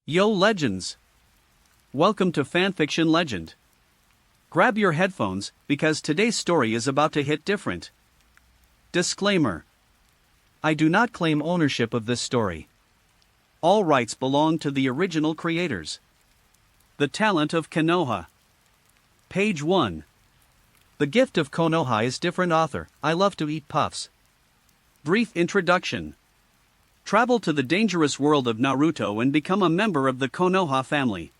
Yo legends! Welcome to Fanfiction Legend. Grab your headphones, because today's story is about to hit different. Disclaimer. I do not claim ownership of this story. All rights belong to the original creators. The Talent of Konoha. Page 1. The Gift of Konoha is different author, I love to eat puffs. Brief introduction. Travel to the dangerous world of Naruto and become a member of the Konoha family.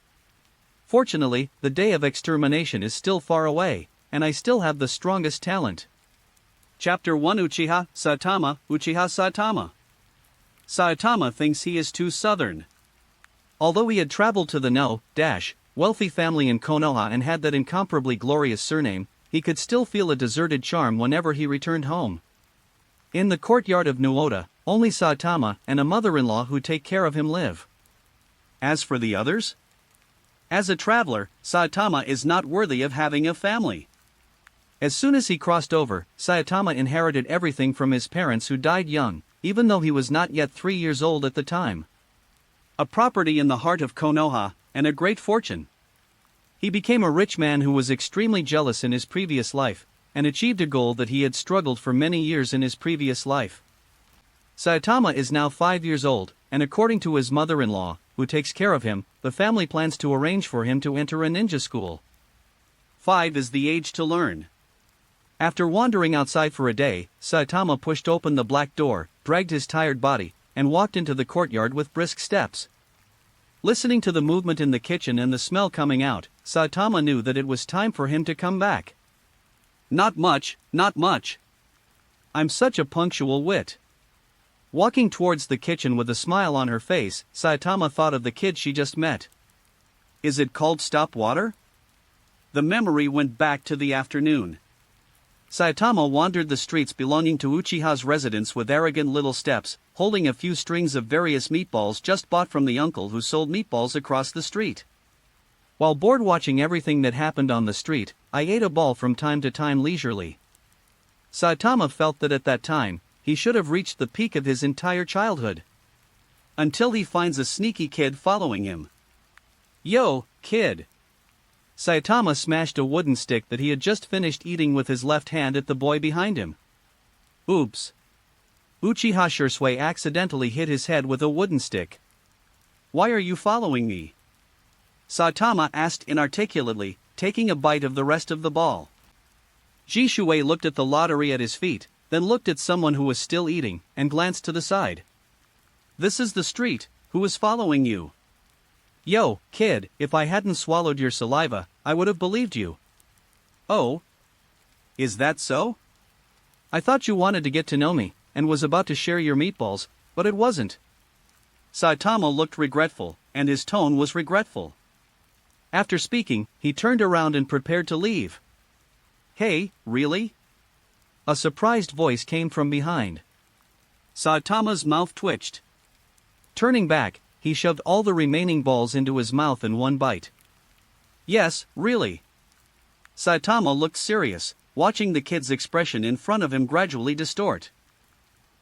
Fortunately, the day of extermination is still far away, and I still have the strongest talent. Chapter 1 Uchiha Saitama. Saitama thinks he is too southern. Although he had traveled to the wealthy family in Konoha and had that incomparably glorious surname, he could still feel a deserted charm whenever he returned home. In the courtyard of Nuoda, only Saitama and a mother-in-law who take care of him live. As for the others? As a traveler, Saitama is not worthy of having a family. As soon as he crossed over, Saitama inherited everything from his parents who died young, even though he was not yet 3 years old at the time. A property in the heart of Konoha, and a great fortune. He became a rich man who was extremely jealous in his previous life, and achieved a goal that he had struggled for many years in his previous life. Saitama is now 5 years old, and according to his mother-in-law, who takes care of him, the family plans to arrange for him to enter a ninja school. 5 is the age to learn. After wandering outside for a day, Saitama pushed open the black door, dragged his tired body, and walked into the courtyard with brisk steps. Listening to the movement in the kitchen and the smell coming out, Saitama knew that it was time for him to come back. Not much. I'm such a punctual wit. Walking towards the kitchen with a smile on her face, Saitama thought of the kid she just met. Is it called stop water? The memory went back to the afternoon. Saitama wandered the streets belonging to Uchiha's residence with arrogant little steps, holding a few strings of various meatballs just bought from the uncle who sold meatballs across the street. While bored watching everything that happened on the street, I ate a ball from time to time leisurely. Saitama felt that at that time, he should have reached the peak of his entire childhood. Until he finds a sneaky kid following him. Yo, kid! Saitama smashed a wooden stick that he had just finished eating with his left hand at the boy behind him. Oops! Uchiha Shursui accidentally hit his head with a wooden stick. Why are you following me? Saitama asked inarticulately, taking a bite of the rest of the ball. Jishuei looked at the lottery at his feet, then looked at someone who was still eating, and glanced to the side. This is the street, who is following you? Yo, kid, if I hadn't swallowed your saliva, I would have believed you. Oh? Is that so? I thought you wanted to get to know me, and was about to share your meatballs, but it wasn't. Saitama looked regretful, and his tone was regretful. After speaking, he turned around and prepared to leave. Hey, really? A surprised voice came from behind. Saitama's mouth twitched. Turning back, he shoved all the remaining balls into his mouth in one bite. Yes, really. Saitama looked serious, watching the kid's expression in front of him gradually distort.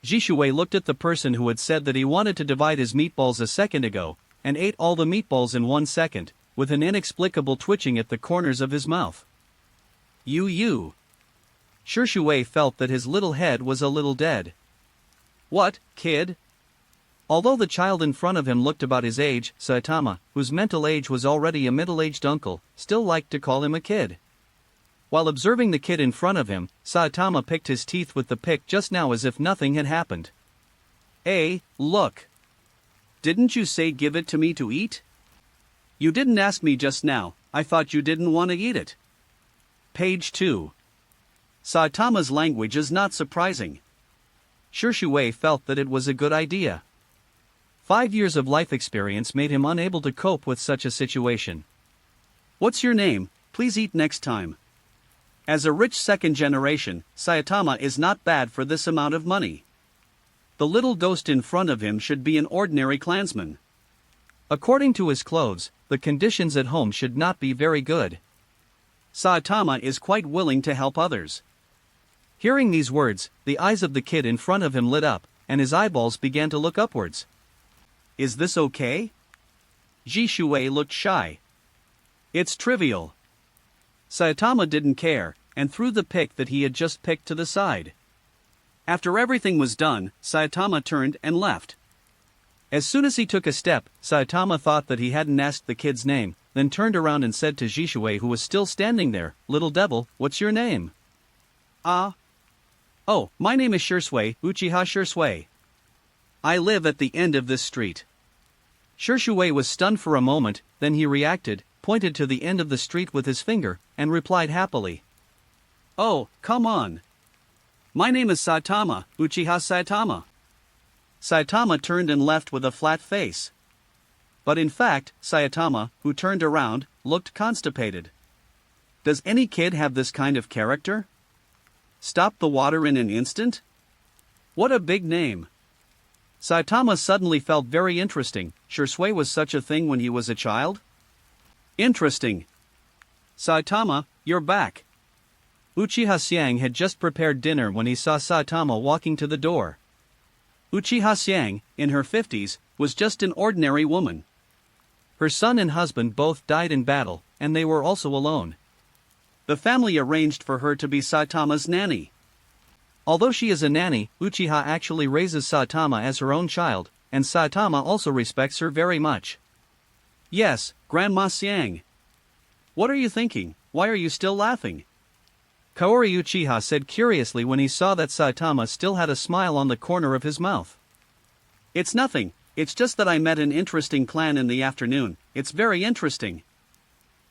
Jishuei looked at the person who had said that he wanted to divide his meatballs a second ago, and ate all the meatballs in 1 second, with an inexplicable twitching at the corners of his mouth. You. Shursui felt that his little head was a little dead. What, kid? Although the child in front of him looked about his age, Saitama, whose mental age was already a middle-aged uncle, still liked to call him a kid. While observing the kid in front of him, Saitama picked his teeth with the pick just now as if nothing had happened. Hey, look. Didn't you say give it to me to eat? You didn't ask me just now, I thought you didn't want to eat it. Page 2. Saitama's language is not surprising. Shursui felt that it was a good idea. 5 years of life experience made him unable to cope with such a situation. What's your name? Please eat next time. As a rich second generation, Saitama is not bad for this amount of money. The little ghost in front of him should be an ordinary clansman. According to his clothes, the conditions at home should not be very good. Saitama is quite willing to help others. Hearing these words, the eyes of the kid in front of him lit up, and his eyeballs began to look upwards. Is this okay? Ji Shuei looked shy. It's trivial. Saitama didn't care, and threw the pick that he had just picked to the side. After everything was done, Saitama turned and left. As soon as he took a step, Saitama thought that he hadn't asked the kid's name, then turned around and said to Jishui, who was still standing there, "Little devil, what's your name?" "Ah. Oh, my name is Shursui, Uchiha Shursui. I live at the end of this street." Shursui was stunned for a moment, then he reacted, pointed to the end of the street with his finger, and replied happily. "Oh, come on. My name is Saitama, Uchiha Saitama." Saitama turned and left with a flat face. But in fact, Saitama, who turned around, looked constipated. Does any kid have this kind of character? Stop the water in an instant? What a big name. Saitama suddenly felt very interesting. Shursui was such a thing when he was a child? Interesting. Saitama, you're back. Uchiha Xiang had just prepared dinner when he saw Saitama walking to the door. Uchiha Xiang, in her 50s, was just an ordinary woman. Her son and husband both died in battle, and they were also alone. The family arranged for her to be Saitama's nanny. Although she is a nanny, Uchiha actually raises Saitama as her own child, and Saitama also respects her very much. Yes, Grandma Xiang. What are you thinking? Why are you still laughing? Kaori Uchiha said curiously when he saw that Saitama still had a smile on the corner of his mouth. It's nothing, it's just that I met an interesting clan in the afternoon. It's very interesting.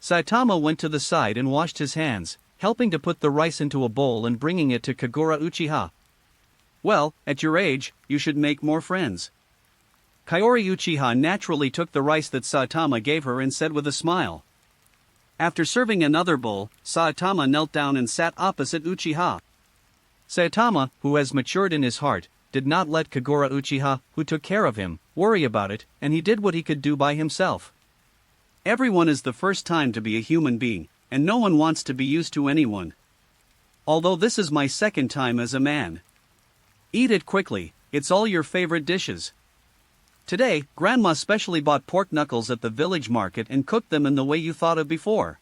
Saitama went to the side and washed his hands, helping to put the rice into a bowl and bringing it to Kagura Uchiha. Well, at your age, you should make more friends. Kaori Uchiha naturally took the rice that Saitama gave her and said with a smile. After serving another bowl, Saitama knelt down and sat opposite Uchiha. Saitama, who has matured in his heart, did not let Kagura Uchiha, who took care of him, worry about it, and he did what he could do by himself. Everyone is the first time to be a human being, and no one wants to be used to anyone. Although this is my second time as a man. Eat it quickly, it's all your favorite dishes. Today, Grandma specially bought pork knuckles at the village market and cooked them in the way you thought of before.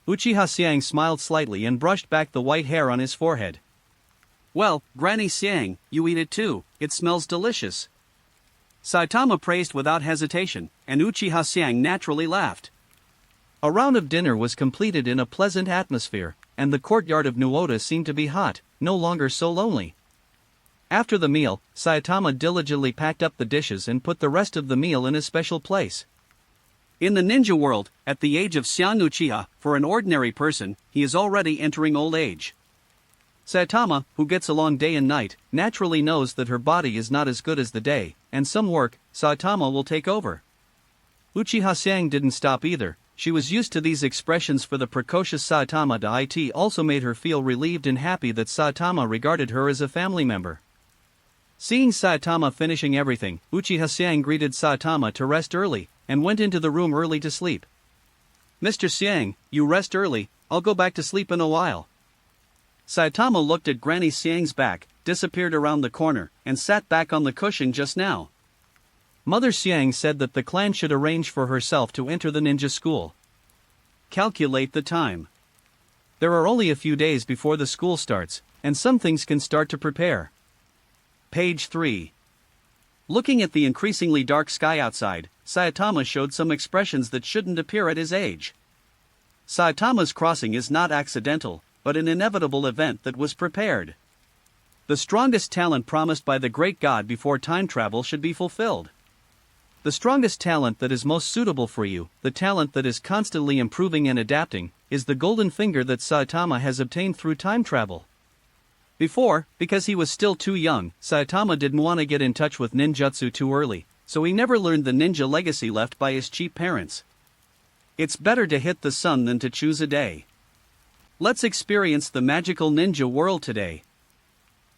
Uchiha Xiang smiled slightly and brushed back the white hair on his forehead. Well, Granny Xiang, you eat it too, it smells delicious. Saitama praised without hesitation, and Uchiha Xiang naturally laughed. A round of dinner was completed in a pleasant atmosphere, and the courtyard of Nuoda seemed to be hot, no longer so lonely. After the meal, Saitama diligently packed up the dishes and put the rest of the meal in a special place. In the ninja world, at the age of Xiang Uchiha, for an ordinary person, he is already entering old age. Saitama, who gets along day and night, naturally knows that her body is not as good as the day, and some work, Saitama will take over. Uchiha Xiang didn't stop either. She was used to these expressions for the precocious Saitama. It also made her feel relieved and happy that Saitama regarded her as a family member. Seeing Saitama finishing everything, Uchiha Xiang greeted Saitama to rest early, and went into the room early to sleep. Mr. Xiang, you rest early, I'll go back to sleep in a while. Saitama looked at Granny Xiang's back, disappeared around the corner, and sat back on the cushion just now. Mother Xiang said that the clan should arrange for herself to enter the ninja school. Calculate the time. There are only a few days before the school starts, and some things can start to prepare. Page 3. Looking at the increasingly dark sky outside, Saitama showed some expressions that shouldn't appear at his age. Saitama's crossing is not accidental, but an inevitable event that was prepared. The strongest talent promised by the great god before time travel should be fulfilled. The strongest talent that is most suitable for you, the talent that is constantly improving and adapting, is the golden finger that Saitama has obtained through time travel. Before, because he was still too young, Saitama didn't want to get in touch with ninjutsu too early, so he never learned the ninja legacy left by his cheap parents. It's better to hit the sun than to choose a day. Let's experience the magical ninja world today.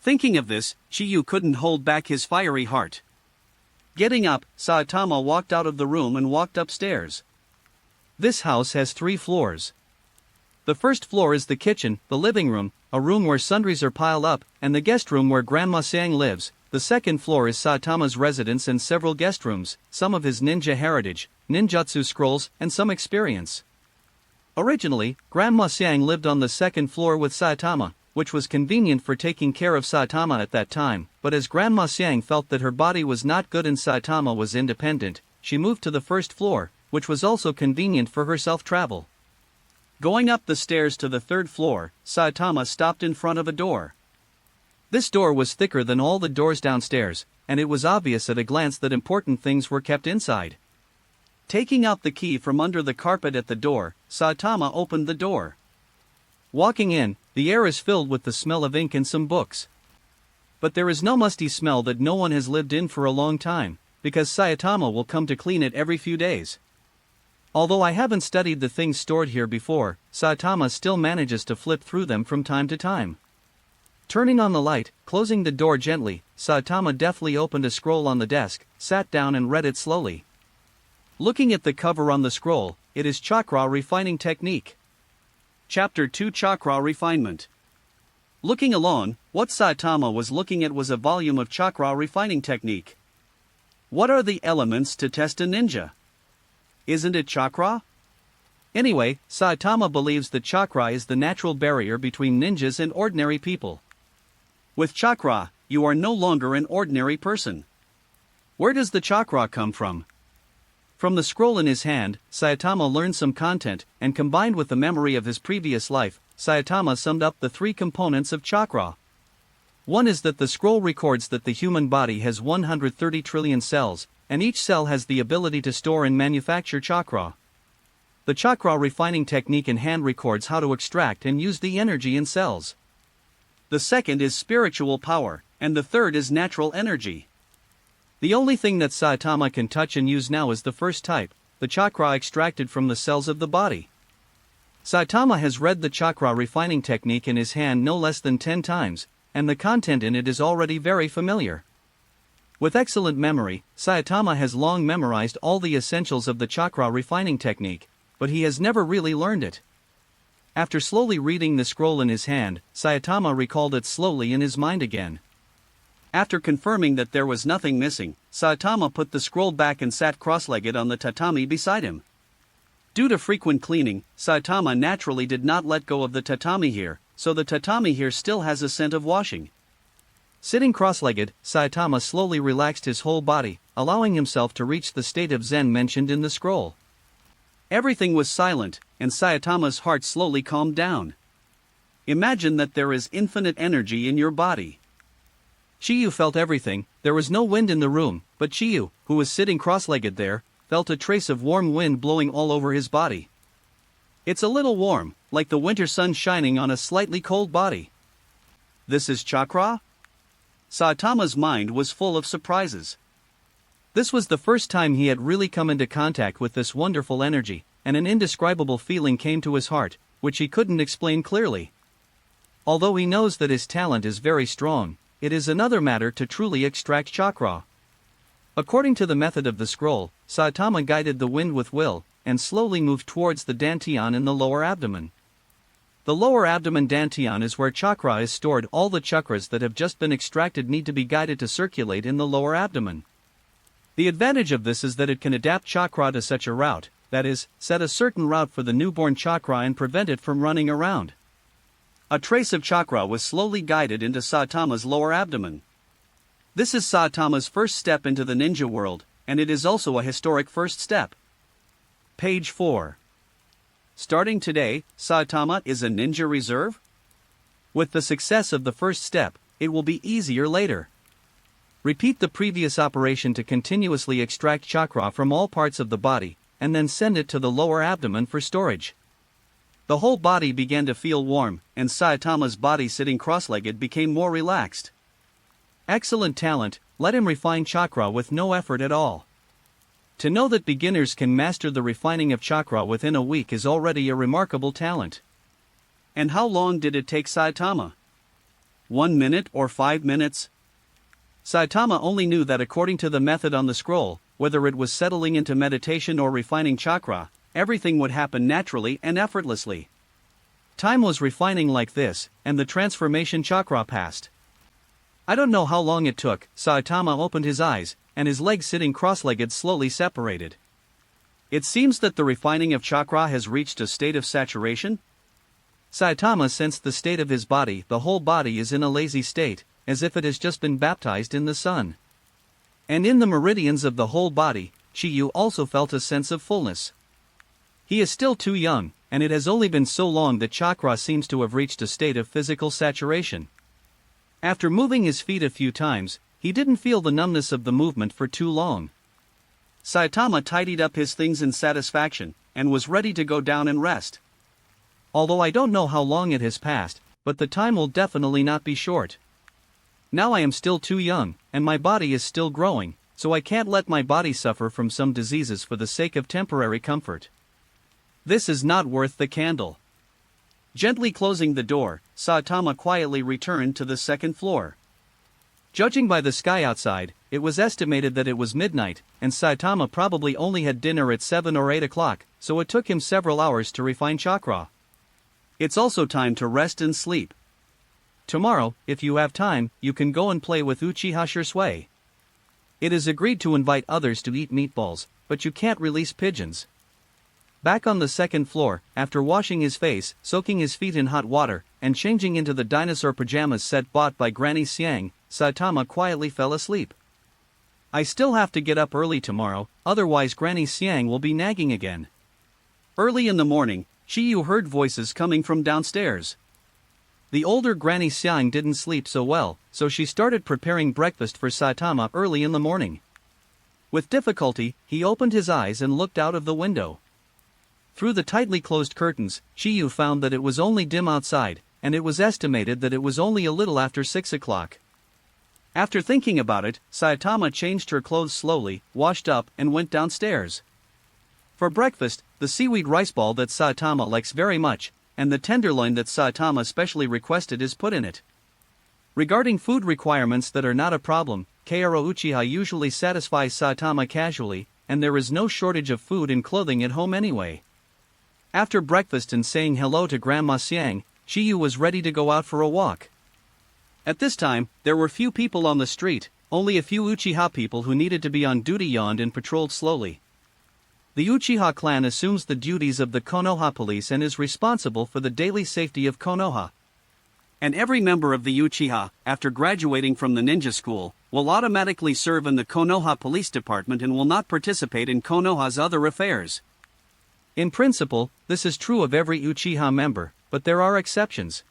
Thinking of this, Chiyu couldn't hold back his fiery heart. Getting up, Saitama walked out of the room and walked upstairs. This house has 3 floors. The first floor is the kitchen, the living room, a room where sundries are piled up, and the guest room where Grandma Xiang lives. The second floor is Saitama's residence and several guest rooms, some of his ninja heritage, ninjutsu scrolls, and some experience. Originally, Grandma Xiang lived on the second floor with Saitama, which was convenient for taking care of Saitama at that time, but as Grandma Xiang felt that her body was not good and Saitama was independent, she moved to the first floor, which was also convenient for her self-travel. Going up the stairs to the third floor, Saitama stopped in front of a door. This door was thicker than all the doors downstairs, and it was obvious at a glance that important things were kept inside. Taking out the key from under the carpet at the door, Saitama opened the door. Walking in, the air is filled with the smell of ink and some books. But there is no musty smell that no one has lived in for a long time, because Saitama will come to clean it every few days. Although I haven't studied the things stored here before, Saitama still manages to flip through them from time to time. Turning on the light, closing the door gently, Saitama deftly opened a scroll on the desk, sat down and read it slowly. Looking at the cover on the scroll, it is Chakra Refining Technique. Chapter 2 Chakra Refinement. Looking along, what Saitama was looking at was a volume of Chakra Refining Technique. What are the elements to test a ninja? Isn't it chakra? Anyway, Saitama believes that chakra is the natural barrier between ninjas and ordinary people. With chakra, you are no longer an ordinary person. Where does the chakra come from? From the scroll in his hand, Saitama learned some content, and combined with the memory of his previous life, Saitama summed up the three components of chakra. One is that the scroll records that the human body has 130 trillion cells, and each cell has the ability to store and manufacture chakra. The chakra refining technique in hand records how to extract and use the energy in cells. The second is spiritual power, and the third is natural energy. The only thing that Saitama can touch and use now is the first type, the chakra extracted from the cells of the body. Saitama has read the chakra refining technique in his hand no less than 10 times, and the content in it is already very familiar. With excellent memory, Saitama has long memorized all the essentials of the chakra refining technique, but he has never really learned it. After slowly reading the scroll in his hand, Saitama recalled it slowly in his mind again. After confirming that there was nothing missing, Saitama put the scroll back and sat cross-legged on the tatami beside him. Due to frequent cleaning, Saitama naturally did not let go of the tatami here, so the tatami here still has a scent of washing. Sitting cross-legged, Saitama slowly relaxed his whole body, allowing himself to reach the state of Zen mentioned in the scroll. Everything was silent, and Saitama's heart slowly calmed down. Imagine that there is infinite energy in your body. Chiyu felt everything. There was no wind in the room, but Chiyu, who was sitting cross-legged there, felt a trace of warm wind blowing all over his body. It's a little warm, like the winter sun shining on a slightly cold body. This is chakra? Saitama's mind was full of surprises. This was the first time he had really come into contact with this wonderful energy, and an indescribable feeling came to his heart, which he couldn't explain clearly. Although he knows that his talent is very strong, it is another matter to truly extract chakra. According to the method of the scroll, Saitama guided the wind with will, and slowly moved towards the dantian in the lower abdomen. The lower abdomen dantian is where chakra is stored. All the chakras that have just been extracted need to be guided to circulate in the lower abdomen. The advantage of this is that it can adapt chakra to such a route, that is, set a certain route for the newborn chakra and prevent it from running around. A trace of chakra was slowly guided into Saitama's lower abdomen. This is Saitama's first step into the ninja world, and it is also a historic first step. Page 4. Starting today, Saitama is a ninja reserve? With the success of the first step, it will be easier later. Repeat the previous operation to continuously extract chakra from all parts of the body, and then send it to the lower abdomen for storage. The whole body began to feel warm, and Saitama's body sitting cross-legged became more relaxed. Excellent talent, let him refine chakra with no effort at all. To know that beginners can master the refining of chakra within a week is already a remarkable talent. And how long did it take Saitama? 1 minute or 5 minutes? Saitama only knew that according to the method on the scroll, whether it was settling into meditation or refining chakra, everything would happen naturally and effortlessly. Time was refining like this, and the transformation chakra passed. I don't know how long it took. Saitama opened his eyes, and his legs sitting cross-legged slowly separated. It seems that the refining of chakra has reached a state of saturation? Saitama sensed the state of his body. The whole body is in a lazy state, as if it has just been baptized in the sun. And in the meridians of the whole body, Chiyu also felt a sense of fullness. He is still too young, and it has only been so long that chakra seems to have reached a state of physical saturation. After moving his feet a few times, he didn't feel the numbness of the movement for too long. Saitama tidied up his things in satisfaction, and was ready to go down and rest. Although I don't know how long it has passed, but the time will definitely not be short. Now I am still too young, and my body is still growing, so I can't let my body suffer from some diseases for the sake of temporary comfort. This is not worth the candle. Gently closing the door, Saitama quietly returned to the second floor. Judging by the sky outside, it was estimated that it was midnight, and Saitama probably only had dinner at 7 or 8 o'clock, so it took him several hours to refine chakra. It's also time to rest and sleep. Tomorrow, if you have time, you can go and play with Uchiha Shursui. It is agreed to invite others to eat meatballs, but you can't release pigeons. Back on the second floor, after washing his face, soaking his feet in hot water, and changing into the dinosaur pajamas set bought by Granny Xiang, Saitama quietly fell asleep. I still have to get up early tomorrow, otherwise Granny Xiang will be nagging again. Early in the morning, Chiyu heard voices coming from downstairs. The older Granny Xiang didn't sleep so well, so she started preparing breakfast for Saitama early in the morning. With difficulty, he opened his eyes and looked out of the window. Through the tightly closed curtains, Chiyu found that it was only dim outside, and it was estimated that it was only a little after 6 o'clock. After thinking about it, Saitama changed her clothes slowly, washed up, and went downstairs. For breakfast, the seaweed rice ball that Saitama likes very much, and the tenderloin that Saitama specially requested is put in it. Regarding food requirements that are not a problem, Kaoru Uchiha usually satisfies Saitama casually, and there is no shortage of food and clothing at home anyway. After breakfast and saying hello to Grandma Xiang, Chiyu was ready to go out for a walk. At this time, there were few people on the street, only a few Uchiha people who needed to be on duty yawned and patrolled slowly. The Uchiha clan assumes the duties of the Konoha police and is responsible for the daily safety of Konoha. And every member of the Uchiha, after graduating from the ninja school, will automatically serve in the Konoha police department and will not participate in Konoha's other affairs. In principle, this is true of every Uchiha member, but there are exceptions.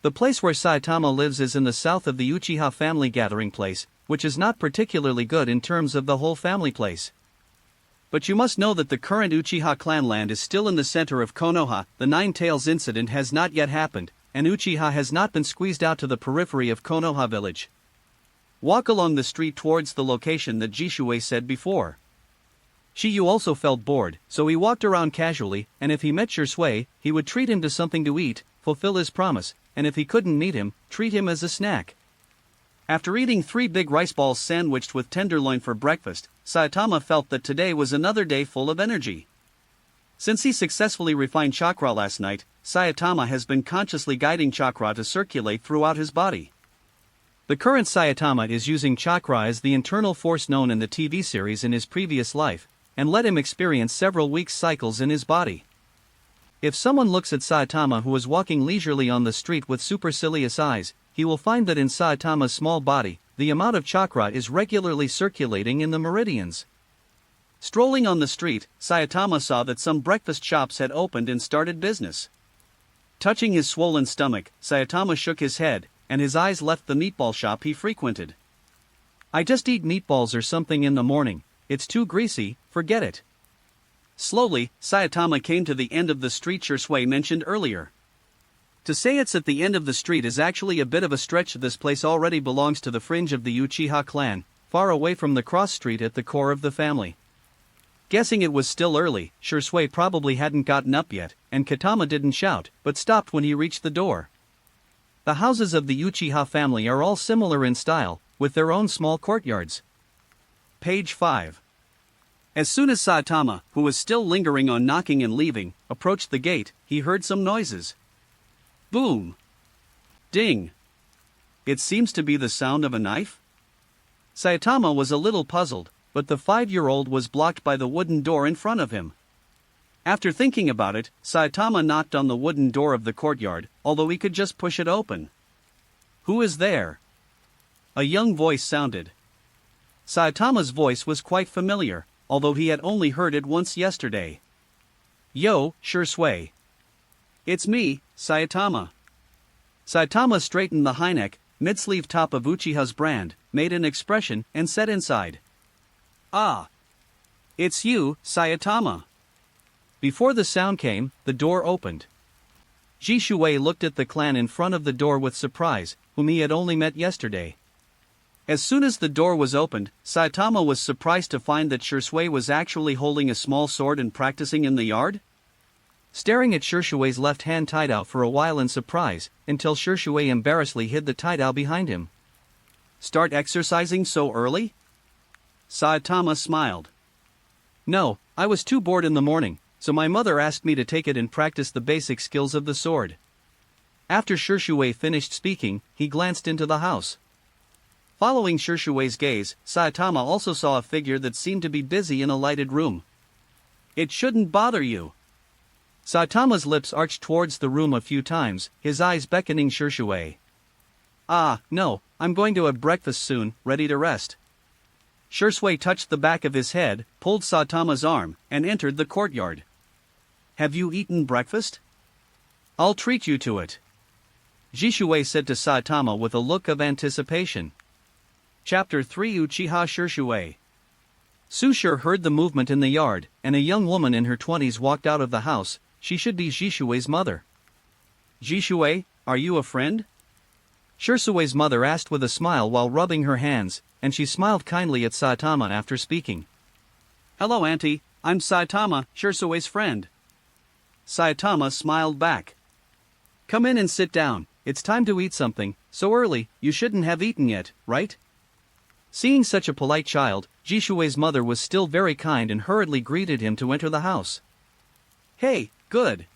The place where Saitama lives is in the south of the Uchiha family gathering place, which is not particularly good in terms of the whole family place. But you must know that the current Uchiha clan land is still in the center of Konoha. The Nine Tails incident has not yet happened, and Uchiha has not been squeezed out to the periphery of Konoha village. Walk along the street towards the location that Jishuei said before. Chiyu also felt bored, so he walked around casually, and if he met Shursui, he would treat him to something to eat, fulfill his promise, and if he couldn't meet him, treat him as a snack. After eating 3 big rice balls sandwiched with tenderloin for breakfast, Saitama felt that today was another day full of energy. Since he successfully refined chakra last night, Saitama has been consciously guiding chakra to circulate throughout his body. The current Saitama is using chakra as the internal force known in the TV series in his previous life, and let him experience several weeks' cycles in his body. If someone looks at Saitama who is walking leisurely on the street with supercilious eyes, he will find that in Saitama's small body, the amount of chakra is regularly circulating in the meridians. Strolling on the street, Saitama saw that some breakfast shops had opened and started business. Touching his swollen stomach, Saitama shook his head, and his eyes left the meatball shop he frequented. I just eat meatballs or something in the morning, it's too greasy, forget it. Slowly, Saitama came to the end of the street Shursui mentioned earlier. To say it's at the end of the street is actually a bit of a stretch. This place already belongs to the fringe of the Uchiha clan, far away from the cross street at the core of the family. Guessing it was still early, Shursui probably hadn't gotten up yet, and Katama didn't shout, but stopped when he reached the door. The houses of the Uchiha family are all similar in style, with their own small courtyards. Page 5. As soon as Saitama, who was still lingering on knocking and leaving, approached the gate, he heard some noises. Boom! Ding! It seems to be the sound of a knife? Saitama was a little puzzled, but the 5-year-old was blocked by the wooden door in front of him. After thinking about it, Saitama knocked on the wooden door of the courtyard, although he could just push it open. "Who is there?" A young voice sounded. Saitama's voice was quite familiar, although he had only heard it once yesterday. "Yo, Shursui. It's me, Saitama." Saitama straightened the high-neck, mid-sleeve top of Uchiha's brand, made an expression, and said inside. "Ah. It's you, Saitama." Before the sound came, the door opened. Jishui looked at the clan in front of the door with surprise, whom he had only met yesterday. As soon as the door was opened, Saitama was surprised to find that Shursui was actually holding a small sword and practicing in the yard. Staring at Shurshui's left hand tied-out for a while in surprise, until Shurshui embarrassedly hid the tied-out behind him. "Start exercising so early?" Saitama smiled. "No, I was too bored in the morning, so my mother asked me to take it and practice the basic skills of the sword." After Shurshui finished speaking, he glanced into the house. Following Shurshui's gaze, Saitama also saw a figure that seemed to be busy in a lighted room. "It shouldn't bother you." Saitama's lips arched towards the room a few times, his eyes beckoning Shurshui. "Ah, no, I'm going to have breakfast soon, ready to rest." Shursui touched the back of his head, pulled Saitama's arm, and entered the courtyard. "Have you eaten breakfast? I'll treat you to it," Jishui said to Saitama with a look of anticipation. Chapter 3 Uchiha Shurshui. Sushur heard the movement in the yard, and a young woman in her 20s walked out of the house. She should be Jishui's mother. "Jishui, are you a friend?" Shursui's mother asked with a smile while rubbing her hands, and she smiled kindly at Saitama after speaking. "Hello auntie, I'm Saitama, Shursui's friend." Saitama smiled back. "Come in and sit down, it's time to eat something, so early, you shouldn't have eaten yet, right?" Seeing such a polite child, Jishui's mother was still very kind and hurriedly greeted him to enter the house. "Hey, good."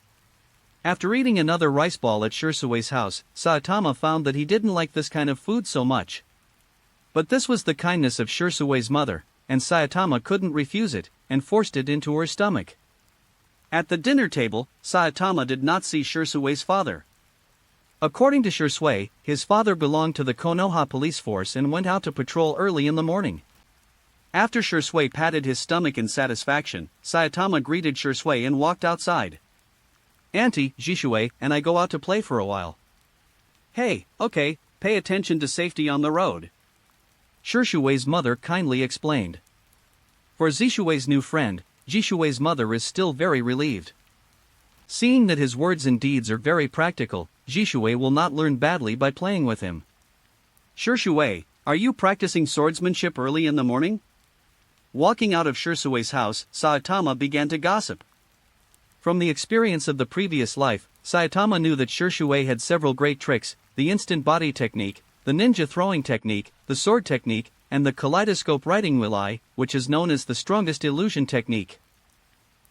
After eating another rice ball at Shursui's house, Saitama found that he didn't like this kind of food so much. But this was the kindness of Shursui's mother, and Saitama couldn't refuse it, and forced it into her stomach. At the dinner table, Saitama did not see Shursui's father. According to Shursui, his father belonged to the Konoha police force and went out to patrol early in the morning. After Shursui patted his stomach in satisfaction, Saitama greeted Shursui and walked outside. "Auntie, Jishui, and I go out to play for a while." "Hey, okay, pay attention to safety on the road," Shurshui's mother kindly explained. For Jishui's new friend, Jishui's mother is still very relieved. Seeing that his words and deeds are very practical, Jishui will not learn badly by playing with him. "Shurshui, are you practicing swordsmanship early in the morning?" Walking out of Shursui's house, Saitama began to gossip. From the experience of the previous life, Saitama knew that Shurshui had several great tricks: the instant body technique, the ninja throwing technique, the sword technique, and the kaleidoscope riding wheel eye, which is known as the strongest illusion technique.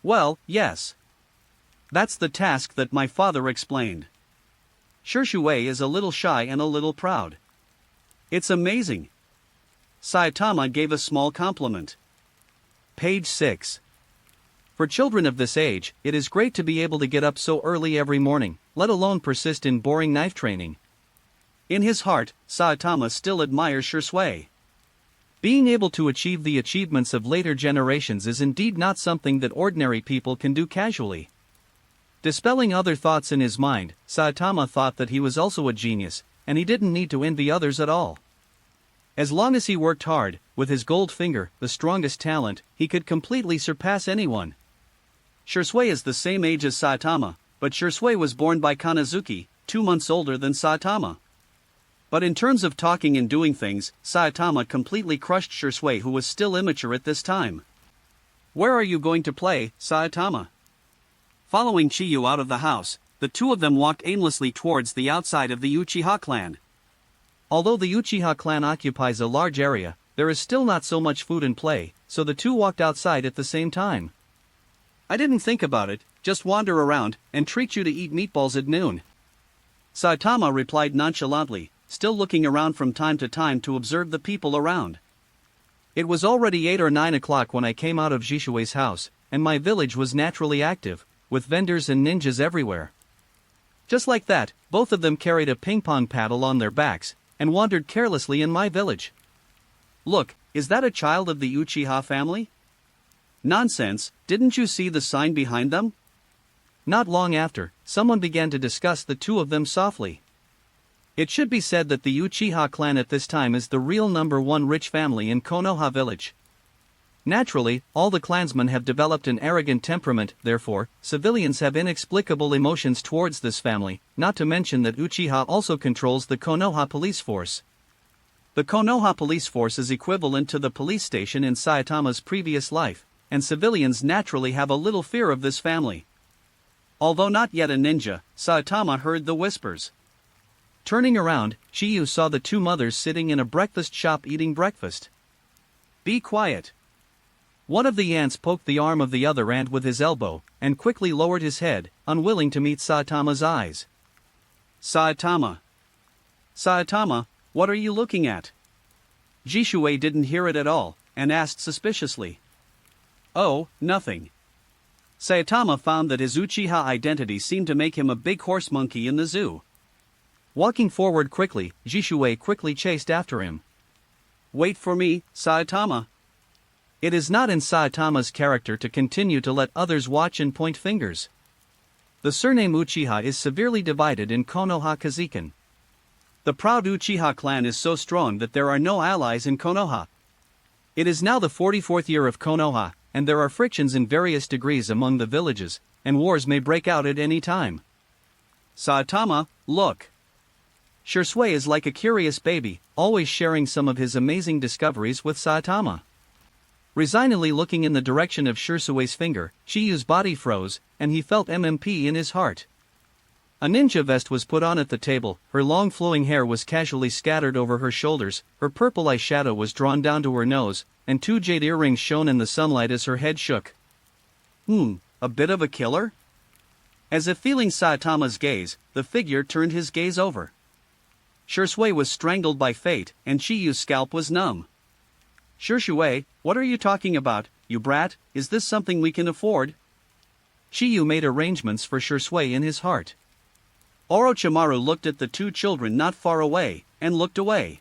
"Well, yes. That's the task that my father explained." Shurshui is a little shy and a little proud. "It's amazing." Saitama gave a small compliment. Page 6. For children of this age, it is great to be able to get up so early every morning, let alone persist in boring knife training. In his heart, Saitama still admires Shursui. Being able to achieve the achievements of later generations is indeed not something that ordinary people can do casually. Dispelling other thoughts in his mind, Saitama thought that he was also a genius, and he didn't need to envy others at all. As long as he worked hard, with his gold finger, the strongest talent, he could completely surpass anyone. Shursui is the same age as Saitama, but Shursui was born by Kanazuki, 2 months older than Saitama. But in terms of talking and doing things, Saitama completely crushed Shursui, who was still immature at this time. "Where are you going to play, Saitama?" Following Chiyu out of the house, the two of them walked aimlessly towards the outside of the Uchiha clan. Although the Uchiha clan occupies a large area, there is still not so much food and play, so the two walked outside at the same time. "I didn't think about it, just wander around, and treat you to eat meatballs at noon," Saitama replied nonchalantly, still looking around from time to time to observe the people around. It was already 8 or 9 o'clock when I came out of Jishue's house, and my village was naturally active, with vendors and ninjas everywhere. Just like that, both of them carried a ping-pong paddle on their backs, and wandered carelessly in my village. Look, is that a child of the Uchiha family? Nonsense, didn't you see the sign behind them? Not long after, someone began to discuss the two of them softly. It should be said that the Uchiha clan at this time is the real #1 rich family in Konoha village. Naturally, all the clansmen have developed an arrogant temperament, therefore, civilians have inexplicable emotions towards this family, not to mention that Uchiha also controls the Konoha police force. The Konoha police force is equivalent to the police station in Saitama's previous life, and civilians naturally have a little fear of this family. Although not yet a ninja, Saitama heard the whispers. Turning around, Chiyu saw the two mothers sitting in a breakfast shop eating breakfast. Be quiet. One of the ants poked the arm of the other ant with his elbow, and quickly lowered his head, unwilling to meet Saitama's eyes. Saitama. Saitama, what are you looking at? Jishue didn't hear it at all, and asked suspiciously. Oh, nothing. Saitama found that his Uchiha identity seemed to make him a big horse monkey in the zoo. Walking forward quickly, Jishue quickly chased after him. Wait for me, Saitama. It is not in Saitama's character to continue to let others watch and point fingers. The surname Uchiha is severely divided in Konoha Kaziken. The proud Uchiha clan is so strong that there are no allies in Konoha. It is now the 44th year of Konoha, and there are frictions in various degrees among the villages, and wars may break out at any time. Saitama, look. Shisui is like a curious baby, always sharing some of his amazing discoveries with Saitama. Resignedly looking in the direction of Shirsue's finger, Chiyu's body froze, and he felt MMP in his heart. A ninja vest was put on at the table, her long flowing hair was casually scattered over her shoulders, her purple eyeshadow was drawn down to her nose, and 2 jade earrings shone in the sunlight as her head shook. A bit of a killer? As if feeling Saitama's gaze, the figure turned his gaze over. Shirsui was strangled by fate, and Chiyu's scalp was numb. Shirsui, what are you talking about, you brat? Is this something we can afford? Chiyu made arrangements for Shirsui in his heart. Orochimaru looked at the two children not far away, and looked away.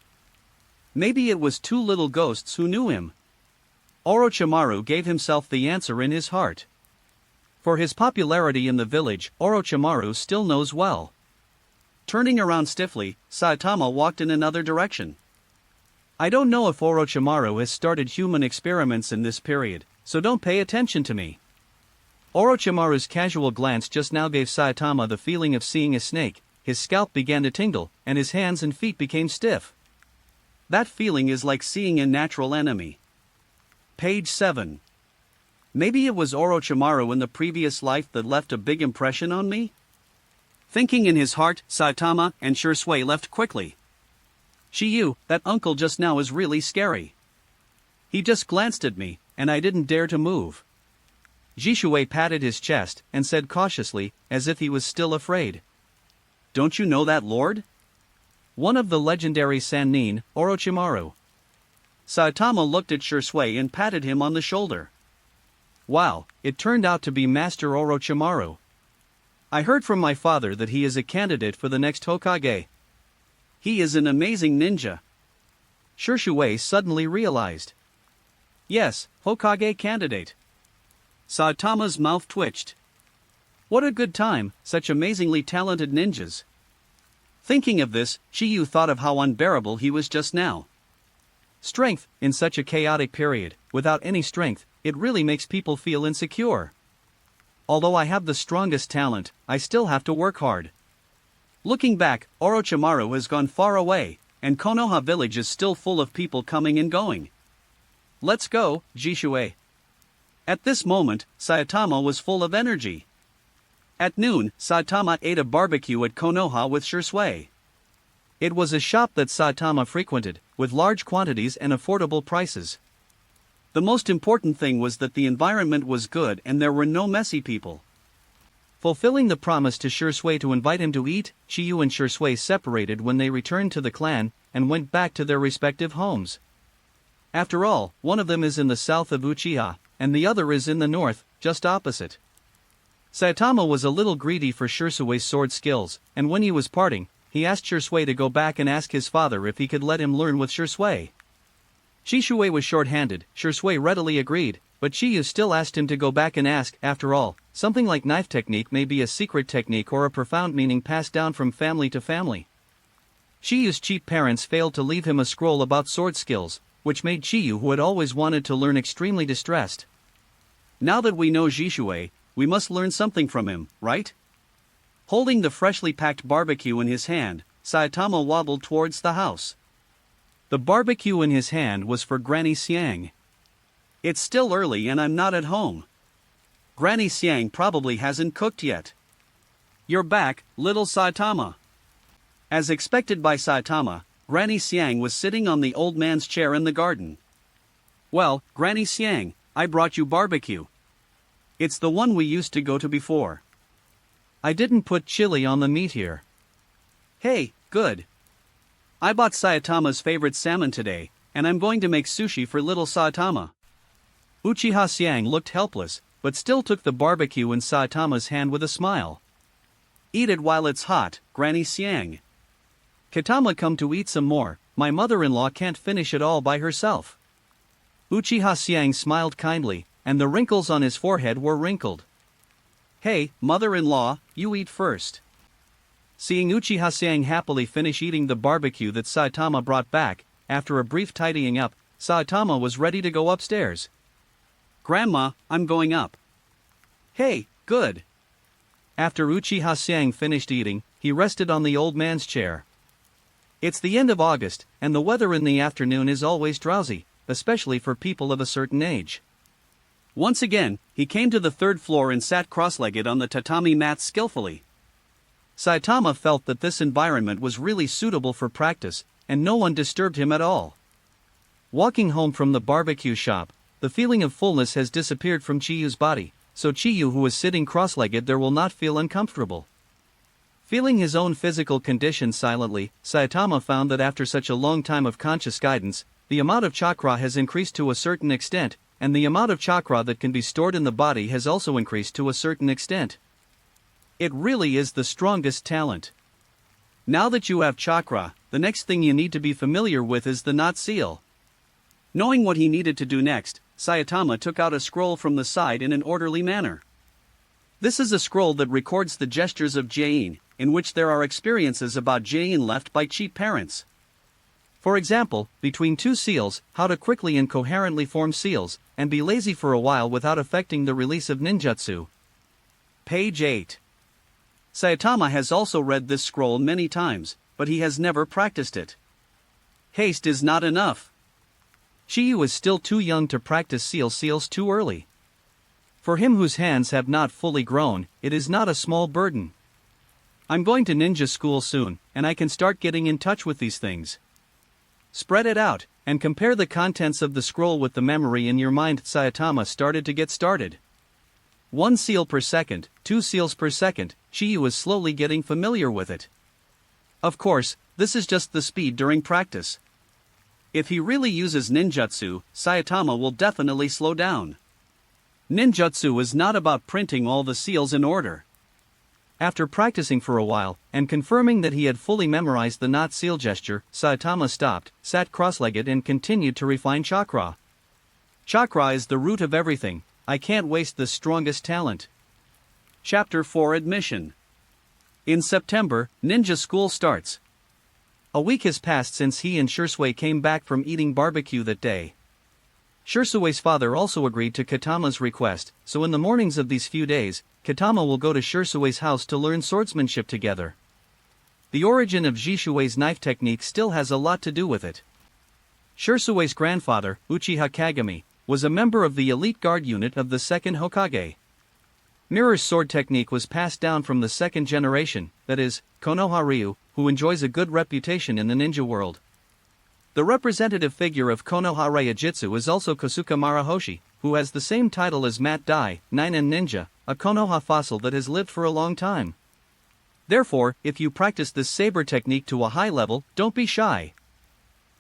Maybe it was two little ghosts who knew him. Orochimaru gave himself the answer in his heart. For his popularity in the village, Orochimaru still knows well. Turning around stiffly, Saitama walked in another direction. I don't know if Orochimaru has started human experiments in this period, so don't pay attention to me. Orochimaru's casual glance just now gave Saitama the feeling of seeing a snake, his scalp began to tingle, and his hands and feet became stiff. That feeling is like seeing a natural enemy. Page 7. Maybe it was Orochimaru in the previous life that left a big impression on me? Thinking in his heart, Saitama and Shirsui left quickly. Chiyu, that uncle just now is really scary. He just glanced at me, and I didn't dare to move. Jishue patted his chest, and said cautiously, as if he was still afraid. Don't you know that lord? One of the legendary Sannin, Orochimaru. Saitama looked at Shirsui and patted him on the shoulder. Wow, it turned out to be Master Orochimaru. I heard from my father that he is a candidate for the next Hokage. He is an amazing ninja. Shirsui suddenly realized. Yes, Hokage candidate. Saitama's mouth twitched. What a good time, such amazingly talented ninjas. Thinking of this, Chiyu thought of how unbearable he was just now. Strength, in such a chaotic period, without any strength, it really makes people feel insecure. Although I have the strongest talent, I still have to work hard. Looking back, Orochimaru has gone far away, and Konoha village is still full of people coming and going. Let's go, Jishue. At this moment, Saitama was full of energy. At noon, Saitama ate a barbecue at Konoha with Shirsui. It was a shop that Saitama frequented, with large quantities and affordable prices. The most important thing was that the environment was good and there were no messy people. Fulfilling the promise to Shisui to invite him to eat, Chiyu and Shisui separated when they returned to the clan, and went back to their respective homes. After all, one of them is in the south of Uchiha, and the other is in the north, just opposite. Saitama was a little greedy for Shisui's sword skills, and when he was parting, he asked Shisui to go back and ask his father if he could let him learn with Shisui. Shisui was short-handed, Shisui readily agreed, but Chiyu still asked him to go back and ask. After all, something like knife technique may be a secret technique or a profound meaning passed down from family to family. Chiyu's cheap parents failed to leave him a scroll about sword skills, which made Chiyu, who had always wanted to learn, extremely distressed. Now that we know Shisui, we must learn something from him, right? Holding the freshly packed barbecue in his hand, Saitama waddled towards the house. The barbecue in his hand was for Granny Xiang. It's still early and I'm not at home. Granny Xiang probably hasn't cooked yet. You're back, little Saitama. As expected by Saitama, Granny Xiang was sitting on the old man's chair in the garden. Well, Granny Xiang, I brought you barbecue. It's the one we used to go to before. I didn't put chili on the meat here. Hey, good. I bought Saitama's favorite salmon today, and I'm going to make sushi for little Saitama. Uchiha Xiang looked helpless, but still took the barbecue in Saitama's hand with a smile. Eat it while it's hot, Granny Xiang. Katama, come to eat some more, my mother-in-law can't finish it all by herself. Uchiha Xiang smiled kindly, and the wrinkles on his forehead were wrinkled. Hey, mother-in-law, you eat first. Seeing Uchiha Xiang happily finish eating the barbecue that Saitama brought back, after a brief tidying up, Saitama was ready to go upstairs. Grandma, I'm going up. Hey, good. After Uchiha Xiang finished eating, he rested on the old man's chair. It's the end of August, and the weather in the afternoon is always drowsy, especially for people of a certain age. Once again, he came to the third floor and sat cross-legged on the tatami mat skillfully. Saitama felt that this environment was really suitable for practice, and no one disturbed him at all. Walking home from the barbecue shop, the feeling of fullness has disappeared from Chiyu's body, so Chiyu, who is sitting cross-legged there, will not feel uncomfortable. Feeling his own physical condition silently, Saitama found that after such a long time of conscious guidance, the amount of chakra has increased to a certain extent, and the amount of chakra that can be stored in the body has also increased to a certain extent. It really is the strongest talent. Now that you have chakra, the next thing you need to be familiar with is the knot seal. Knowing what he needed to do next, Saitama took out a scroll from the side in an orderly manner. This is a scroll that records the gestures of Jain, in which there are experiences about Jain left by cheap parents. For example, between two seals, how to quickly and coherently form seals, and be lazy for a while without affecting the release of ninjutsu. Page 8. Saitama has also read this scroll many times, but he has never practiced it. Haste is not enough. Chiyu is still too young to practice seals too early. For him whose hands have not fully grown, it is not a small burden. I'm going to ninja school soon, and I can start getting in touch with these things. Spread it out, and compare the contents of the scroll with the memory in your mind. Saitama started to get started. 1 seal per second, 2 seals per second, Chiyu is slowly getting familiar with it. Of course, this is just the speed during practice. If he really uses ninjutsu, Saitama will definitely slow down. Ninjutsu is not about printing all the seals in order. After practicing for a while, and confirming that he had fully memorized the knot seal gesture, Saitama stopped, sat cross-legged and continued to refine chakra. Chakra is the root of everything. I can't waste the strongest talent. Chapter 4 Admission. In September, ninja school starts. A week has passed since he and Shisui came back from eating barbecue that day. Shisui's father also agreed to Katama's request, so in the mornings of these few days, Katama will go to Shisui's house to learn swordsmanship together. The origin of Jisui's knife technique still has a lot to do with it. Shisui's grandfather, Uchiha Kagami, was a member of the elite guard unit of the second Hokage. Mirror's sword technique was passed down from the second generation, that is, Konoha Ryu, who enjoys a good reputation in the ninja world. The representative figure of Konoha Ryujitsu is also Kosuke Marahoshi, who has the same title as Mat Dai, Ninen Ninja, a Konoha fossil that has lived for a long time. Therefore, if you practice this saber technique to a high level, don't be shy.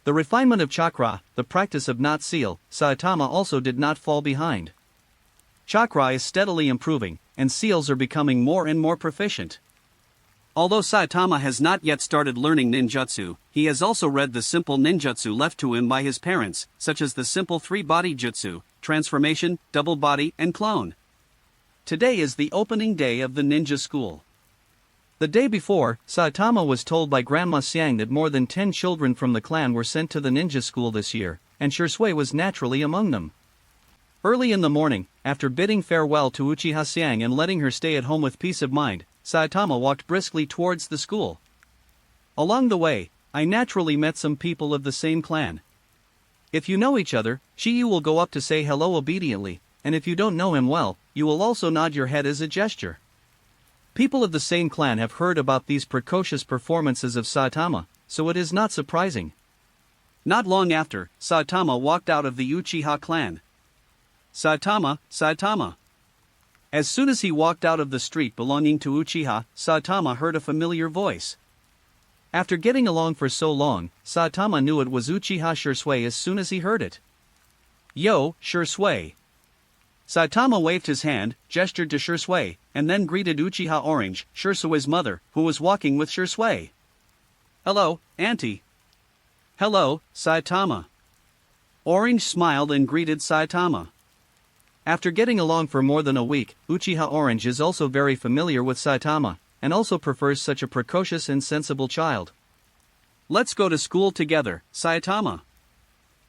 The refinement of chakra, the practice of not seal, Saitama also did not fall behind. Chakra is steadily improving, and seals are becoming more and more proficient. Although Saitama has not yet started learning ninjutsu, he has also read the simple ninjutsu left to him by his parents, such as the simple three-body jutsu, transformation, double body, and clone. Today is the opening day of the ninja school. The day before, Saitama was told by Grandma Xiang that more than 10 children from the clan were sent to the ninja school this year, and Shisui was naturally among them. Early in the morning, after bidding farewell to Uchiha Xiang and letting her stay at home with peace of mind, Saitama walked briskly towards the school. Along the way, I naturally met some people of the same clan. If you know each other, Shiyu will go up to say hello obediently, and if you don't know him well, you will also nod your head as a gesture. People of the same clan have heard about these precocious performances of Saitama, so it is not surprising. Not long after, Saitama walked out of the Uchiha clan. Saitama, Saitama. As soon as he walked out of the street belonging to Uchiha, Saitama heard a familiar voice. After getting along for so long, Saitama knew it was Uchiha Shisui as soon as he heard it. Yo, Shisui. Saitama waved his hand, gestured to Shisui, and then greeted Uchiha Orange, Shisui's mother, who was walking with Shisui. Hello, Auntie. Hello, Saitama. Orange smiled and greeted Saitama. After getting along for more than a week, Uchiha Orange is also very familiar with Saitama, and also prefers such a precocious and sensible child. Let's go to school together, Saitama.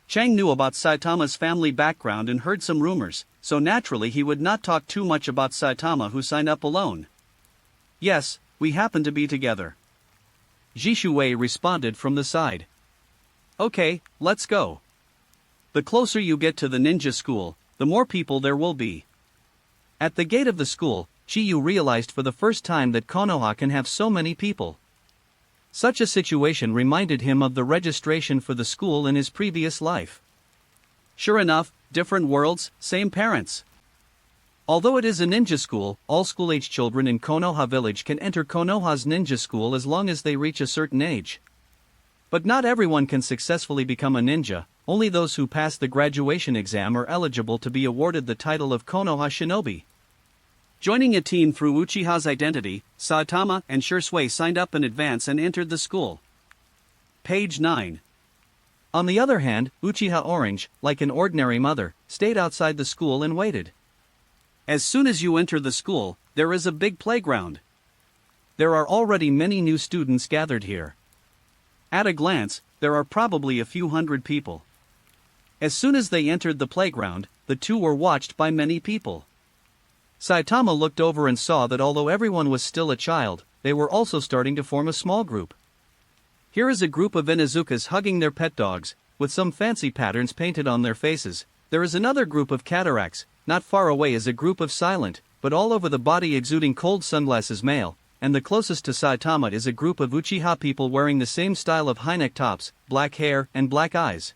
Chang knew about Saitama's family background and heard some rumors, so naturally he would not talk too much about Saitama, who signed up alone. Yes, we happen to be together. Jishuwei responded from the side. Okay, let's go. The closer you get to the ninja school, the more people there will be. At the gate of the school, Chiyu realized for the first time that Konoha can have so many people. Such a situation reminded him of the registration for the school in his previous life. Sure enough, different worlds, same parents. Although it is a ninja school, all school-age children in Konoha village can enter Konoha's ninja school as long as they reach a certain age. But not everyone can successfully become a ninja, only those who pass the graduation exam are eligible to be awarded the title of Konoha Shinobi. Joining a team through Uchiha's identity, Saitama and Shisui signed up in advance and entered the school. Page 9. On the other hand, Uchiha Orange, like an ordinary mother, stayed outside the school and waited. As soon as you enter the school, there is a big playground. There are already many new students gathered here. At a glance, there are probably a few hundred people. As soon as they entered the playground, the two were watched by many people. Saitama looked over and saw that although everyone was still a child, they were also starting to form a small group. Here is a group of Inuzukas hugging their pet dogs, with some fancy patterns painted on their faces. There is another group of cataracts. Not far away is a group of silent, but all over the body exuding cold sunglasses male, and the closest to Saitama is a group of Uchiha people wearing the same style of high-neck tops, black hair, and black eyes.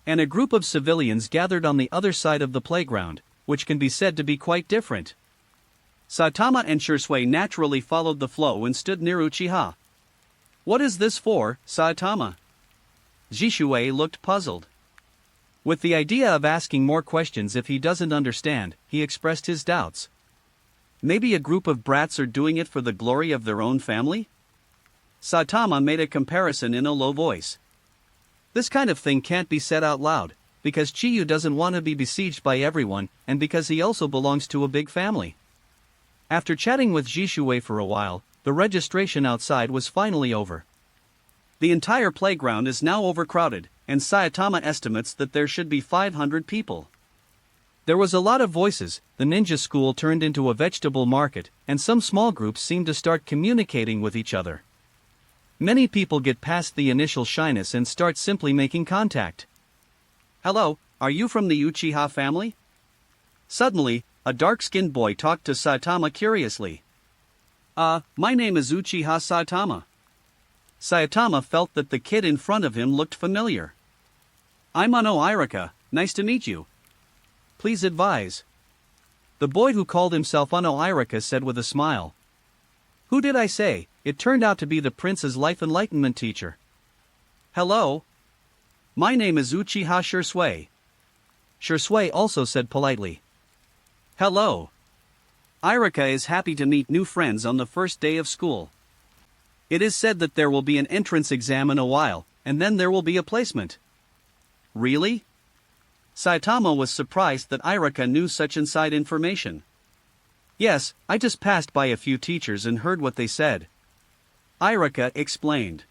And a group of civilians gathered on the other side of the playground, which can be said to be quite different. Saitama and Shisui naturally followed the flow and stood near Uchiha. What is this for, Saitama? Jishuei looked puzzled. With the idea of asking more questions if he doesn't understand, he expressed his doubts. Maybe a group of brats are doing it for the glory of their own family? Saitama made a comparison in a low voice. This kind of thing can't be said out loud, because Chiyu doesn't want to be besieged by everyone, and because he also belongs to a big family. After chatting with Jishuei for a while, the registration outside was finally over. The entire playground is now overcrowded, and Saitama estimates that there should be 500 people. There was a lot of voices. The ninja school turned into a vegetable market, and some small groups seemed to start communicating with each other. Many people get past the initial shyness and start simply making contact. Hello, are you from the Uchiha family? Suddenly, a dark-skinned boy talked to Saitama curiously. My name is Uchiha Saitama. Saitama felt that the kid in front of him looked familiar. I'm Ano Irika, nice to meet you. Please advise. The boy who called himself Uno Irika said with a smile. Who did I say? It turned out to be the prince's life enlightenment teacher. Hello. My name is Uchiha Shursui. Shursui also said politely. Hello. Irika is happy to meet new friends on the first day of school. It is said that there will be an entrance exam in a while, and then there will be a placement. Really? Saitama was surprised that Irika knew such inside information. Yes, I just passed by a few teachers and heard what they said. Irika explained.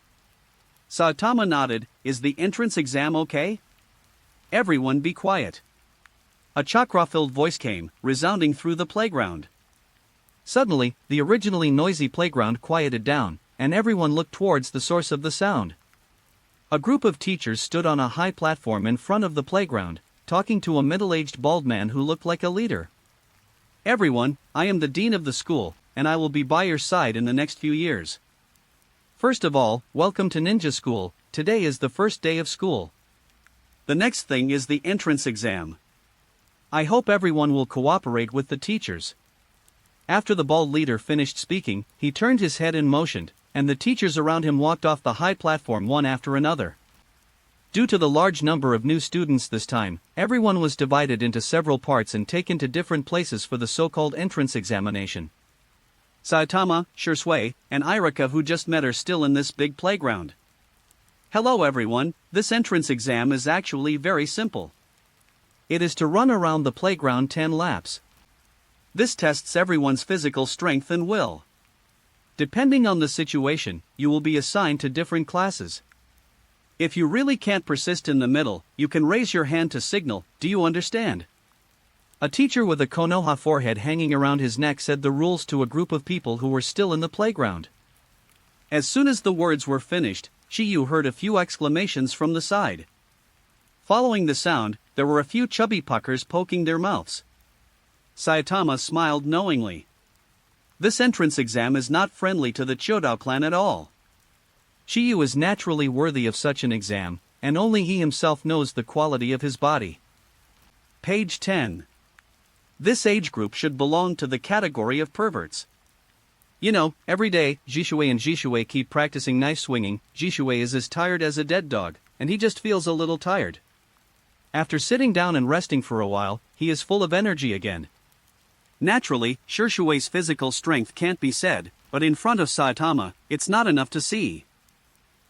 Saitama nodded. Is the entrance exam okay? Everyone be quiet. A chakra-filled voice came, resounding through the playground. Suddenly, the originally noisy playground quieted down, and everyone looked towards the source of the sound. A group of teachers stood on a high platform in front of the playground, talking to a middle-aged bald man who looked like a leader. Everyone, I am the dean of the school, and I will be by your side in the next few years. First of all, welcome to Ninja School. Today is the first day of school. The next thing is the entrance exam. I hope everyone will cooperate with the teachers. After the bald leader finished speaking, he turned his head and motioned, and the teachers around him walked off the high platform one after another. Due to the large number of new students this time, everyone was divided into several parts and taken to different places for the so-called entrance examination. Saitama, Shursui, and Irika who just met are still in this big playground. Hello everyone, this entrance exam is actually very simple. It is to run around the playground 10 laps. This tests everyone's physical strength and will. Depending on the situation, you will be assigned to different classes. If you really can't persist in the middle, you can raise your hand to signal. Do you understand? A teacher with a Konoha forehead hanging around his neck said the rules to a group of people who were still in the playground. As soon as the words were finished, Chiyu heard a few exclamations from the side. Following the sound, there were a few chubby puckers poking their mouths. Saitama smiled knowingly. This entrance exam is not friendly to the Chodao clan at all. Chiyu is naturally worthy of such an exam, and only he himself knows the quality of his body. Page 10. This age group should belong to the category of perverts. You know, every day, Jishui and Jishui keep practicing knife swinging. Jishui is as tired as a dead dog, and he just feels a little tired. After sitting down and resting for a while, he is full of energy again. Naturally, Shurshui's physical strength can't be said, but in front of Saitama, it's not enough to see.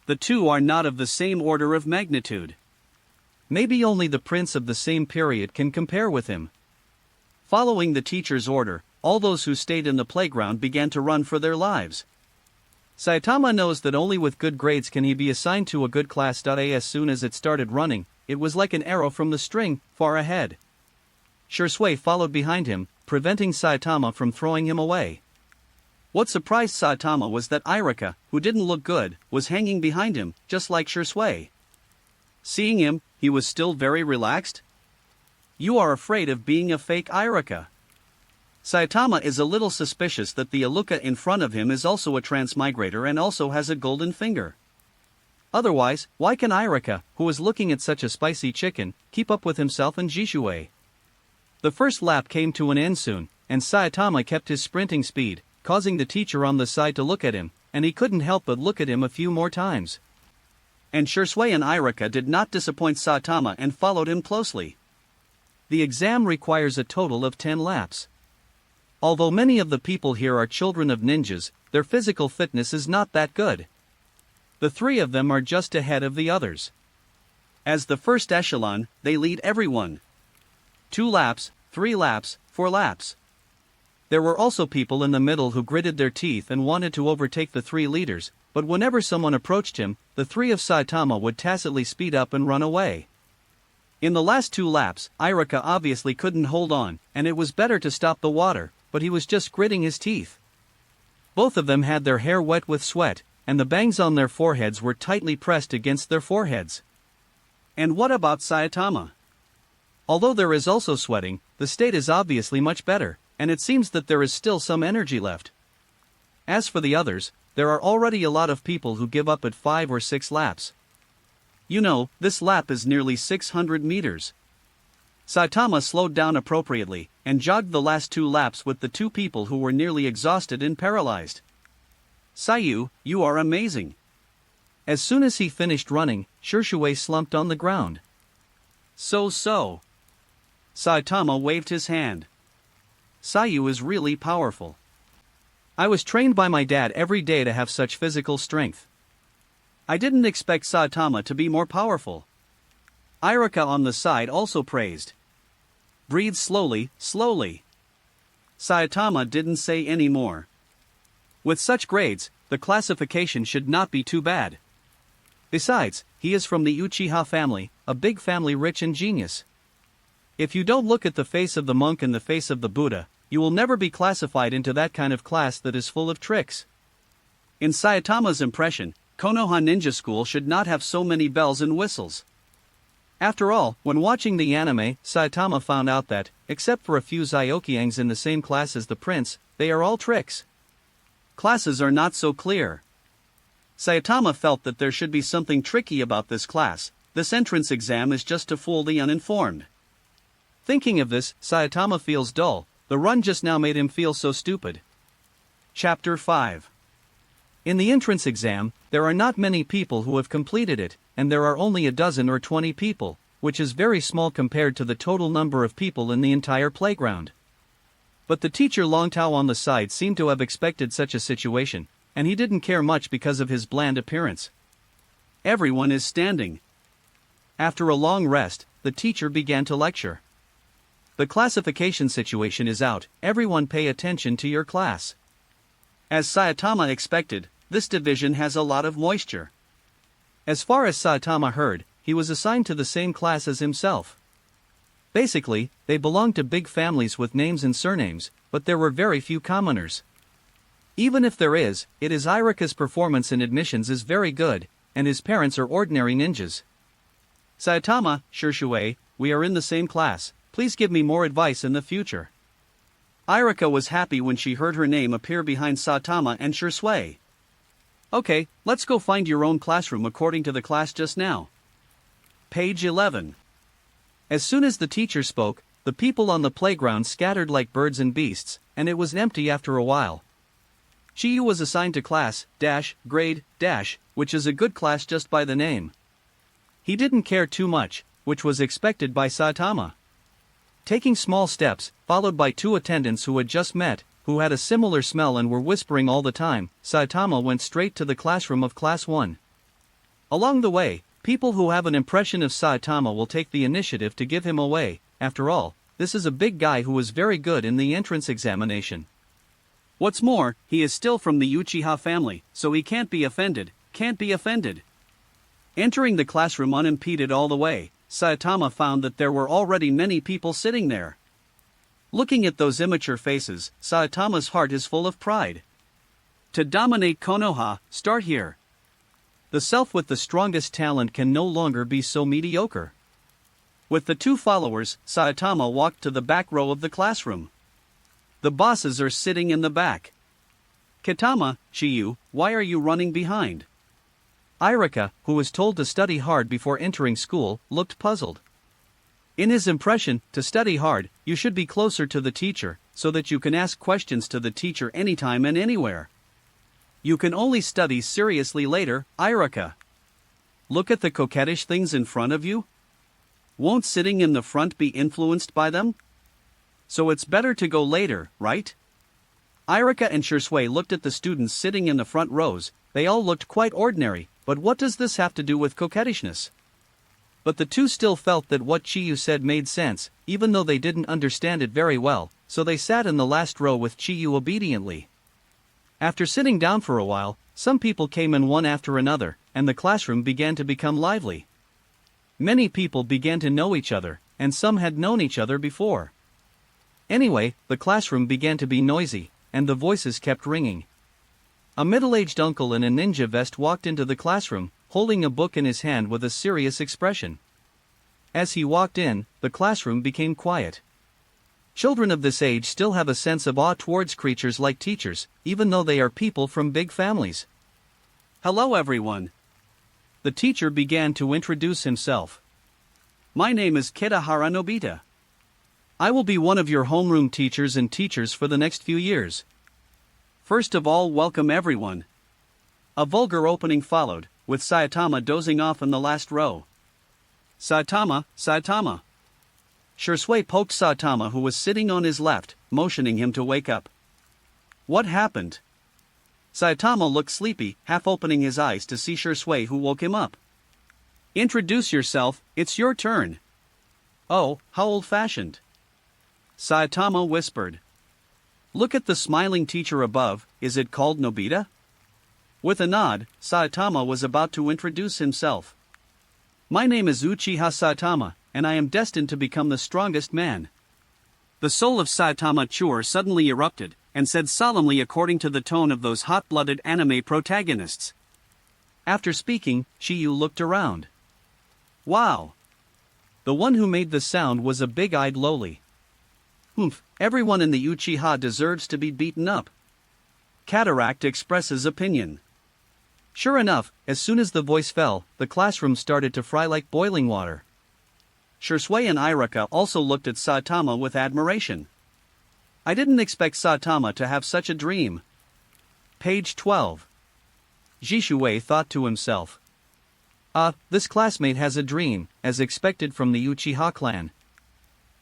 The two are not of the same order of magnitude. Maybe only the prince of the same period can compare with him. Following the teacher's order, all those who stayed in the playground began to run for their lives. Saitama knows that only with good grades can he be assigned to a good class. As soon as it started running, it was like an arrow from the string, far ahead. Shursui followed behind him, preventing Saitama from throwing him away. What surprised Saitama was that Irika, who didn't look good, was hanging behind him, just like Shursui. Seeing him, he was still very relaxed. You are afraid of being a fake Irika. Saitama is a little suspicious that the Aluka in front of him is also a transmigrator and also has a golden finger. Otherwise, why can Irika, who is looking at such a spicy chicken, keep up with himself and Jishui? The first lap came to an end soon, and Saitama kept his sprinting speed, causing the teacher on the side to look at him, and he couldn't help but look at him a few more times. And Shursui and Irika did not disappoint Saitama and followed him closely. The exam requires a total of 10 laps. Although many of the people here are children of ninjas, their physical fitness is not that good. The three of them are just ahead of the others. As the first echelon, they lead everyone. 2 laps, 3 laps, 4 laps. There were also people in the middle who gritted their teeth and wanted to overtake the 3 leaders, but whenever someone approached him, the 3 of Saitama would tacitly speed up and run away. In the last 2 laps, Irika obviously couldn't hold on, and it was better to stop the water, but he was just gritting his teeth. Both of them had their hair wet with sweat, and the bangs on their foreheads were tightly pressed against their foreheads. And what about Saitama? Although there is also sweating, the state is obviously much better, and it seems that there is still some energy left. As for the others, there are already a lot of people who give up at 5 or 6 laps. You know, this lap is nearly 600 meters. Saitama slowed down appropriately, and jogged the last 2 laps with the 2 people who were nearly exhausted and paralyzed. Sayu, you are amazing. As soon as he finished running, Shisui slumped on the ground. So. Saitama waved his hand. Sayu is really powerful. I was trained by my dad every day to have such physical strength. I didn't expect Saitama to be more powerful. Irika on the side also praised. Breathe slowly. Saitama didn't say any more. With such grades, the classification should not be too bad. Besides, he is from the Uchiha family, a big family rich and genius. If you don't look at the face of the monk and the face of the Buddha, you will never be classified into that kind of class that is full of tricks. In Saitama's impression, Konoha Ninja School should not have so many bells and whistles. After all, when watching the anime, Saitama found out that, except for a few Zyokiangs in the same class as the prince, they are all tricks. Classes are not so clear. Saitama felt that there should be something tricky about this class. This entrance exam is just to fool the uninformed. Thinking of this, Saitama feels dull. The run just now made him feel so stupid. Chapter 5. In the entrance exam, there are not many people who have completed it, and there are only a dozen or 20 people, which is very small compared to the total number of people in the entire playground. But the teacher Longtao on the side seemed to have expected such a situation, and he didn't care much because of his bland appearance. Everyone is standing. After a long rest, the teacher began to lecture. The classification situation is out, everyone pay attention to your class. As Saitama expected, this division has a lot of moisture. As far as Saitama heard, he was assigned to the same class as himself. Basically, they belonged to big families with names and surnames, but there were very few commoners. Even if there is, it is Irika's performance in admissions is very good, and his parents are ordinary ninjas. Saitama, Shisui, we are in the same class. Please give me more advice in the future. Irika was happy when she heard her name appear behind Saitama and Shisui. Okay, let's go find your own classroom according to the class just now. Page 11. As soon as the teacher spoke, the people on the playground scattered like birds and beasts, and it was empty after a while. Chiyu was assigned to class, grade, which is a good class just by the name. He didn't care too much, which was expected by Saitama. Taking small steps, followed by 2 attendants who had just met, who had a similar smell and were whispering all the time, Saitama went straight to the classroom of Class 1. Along the way, people who have an impression of Saitama will take the initiative to give him away. After all, this is a big guy who was very good in the entrance examination. What's more, he is still from the Uchiha family, so he can't be offended. Entering the classroom unimpeded all the way, Saitama found that there were already many people sitting there. Looking at those immature faces, Saitama's heart is full of pride. To dominate Konoha, start here. The self with the strongest talent can no longer be so mediocre. With the 2 followers, Saitama walked to the back row of the classroom. The bosses are sitting in the back. Kitama, Chiyu, why are you running behind? Irika, who was told to study hard before entering school, looked puzzled. In his impression, to study hard, you should be closer to the teacher, so that you can ask questions to the teacher anytime and anywhere. You can only study seriously later, Irika. Look at the coquettish things in front of you. Won't sitting in the front be influenced by them? So it's better to go later, right? Irika and Shisui looked at the students sitting in the front rows. They all looked quite ordinary, but what does this have to do with coquettishness? But the 2 still felt that what Chiyu said made sense, even though they didn't understand it very well, so they sat in the last row with Chiyu obediently. After sitting down for a while, some people came in one after another, and the classroom began to become lively. Many people began to know each other, and some had known each other before. Anyway, the classroom began to be noisy, and the voices kept ringing. A middle-aged uncle in a ninja vest walked into the classroom, holding a book in his hand with a serious expression. As he walked in, the classroom became quiet. Children of this age still have a sense of awe towards creatures like teachers, even though they are people from big families. Hello everyone. The teacher began to introduce himself. My name is Kitahara Nobita. I will be one of your homeroom teachers and teachers for the next few years. First of all, welcome everyone. A vulgar opening followed, with Saitama dozing off in the last row. Saitama, Saitama. Shisui poked Saitama, who was sitting on his left, motioning him to wake up. What happened? Saitama looked sleepy, half opening his eyes to see Shisui, who woke him up. Introduce yourself, it's your turn. Oh, how old-fashioned. Saitama whispered. Look at the smiling teacher above, is it called Nobita? With a nod, Saitama was about to introduce himself. My name is Uchiha Saitama, and I am destined to become the strongest man. The soul of Saitama Ch suddenly erupted, and said solemnly according to the tone of those hot-blooded anime protagonists. After speaking, Shiyu looked around. Wow! The one who made the sound was a big-eyed lowly. Humph, everyone in the Uchiha deserves to be beaten up. Cataract expresses opinion. Sure enough, as soon as the voice fell, the classroom started to fry like boiling water. Shisui and Irika also looked at Saitama with admiration. I didn't expect Saitama to have such a dream. Page 12. Jishuei thought to himself. This classmate has a dream, as expected from the Uchiha clan.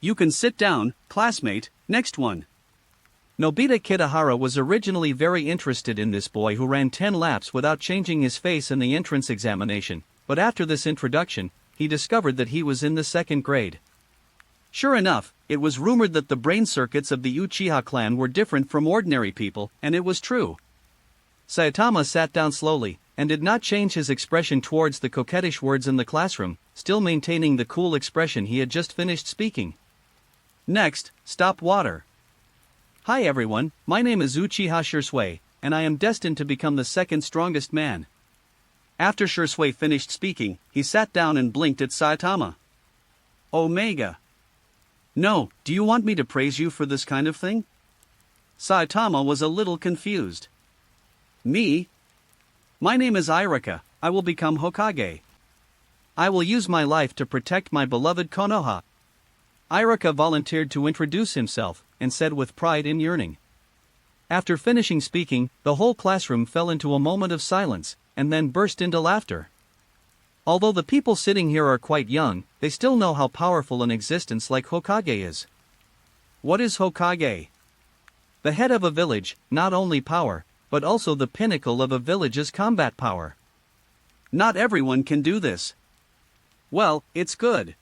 You can sit down, classmate, next one. Nobita Kitahara was originally very interested in this boy who ran 10 laps without changing his face in the entrance examination, but after this introduction, he discovered that he was in the 2nd grade. Sure enough, it was rumored that the brain circuits of the Uchiha clan were different from ordinary people, and it was true. Saitama sat down slowly, and did not change his expression towards the coquettish words in the classroom, still maintaining the cool expression he had just finished speaking. Next, stop water. Hi everyone, my name is Uchiha Shisui, and I am destined to become the 2nd strongest man. After Shisui finished speaking, he sat down and blinked at Saitama. Omega. No, do you want me to praise you for this kind of thing? Saitama was a little confused. Me? My name is Irika, I will become Hokage. I will use my life to protect my beloved Konoha. Irika volunteered to introduce himself, and said with pride and yearning. After finishing speaking, the whole classroom fell into a moment of silence, and then burst into laughter. Although the people sitting here are quite young, they still know how powerful an existence like Hokage is. What is Hokage? The head of a village, not only power, but also the pinnacle of a village's combat power. Not everyone can do this. Well, it's good.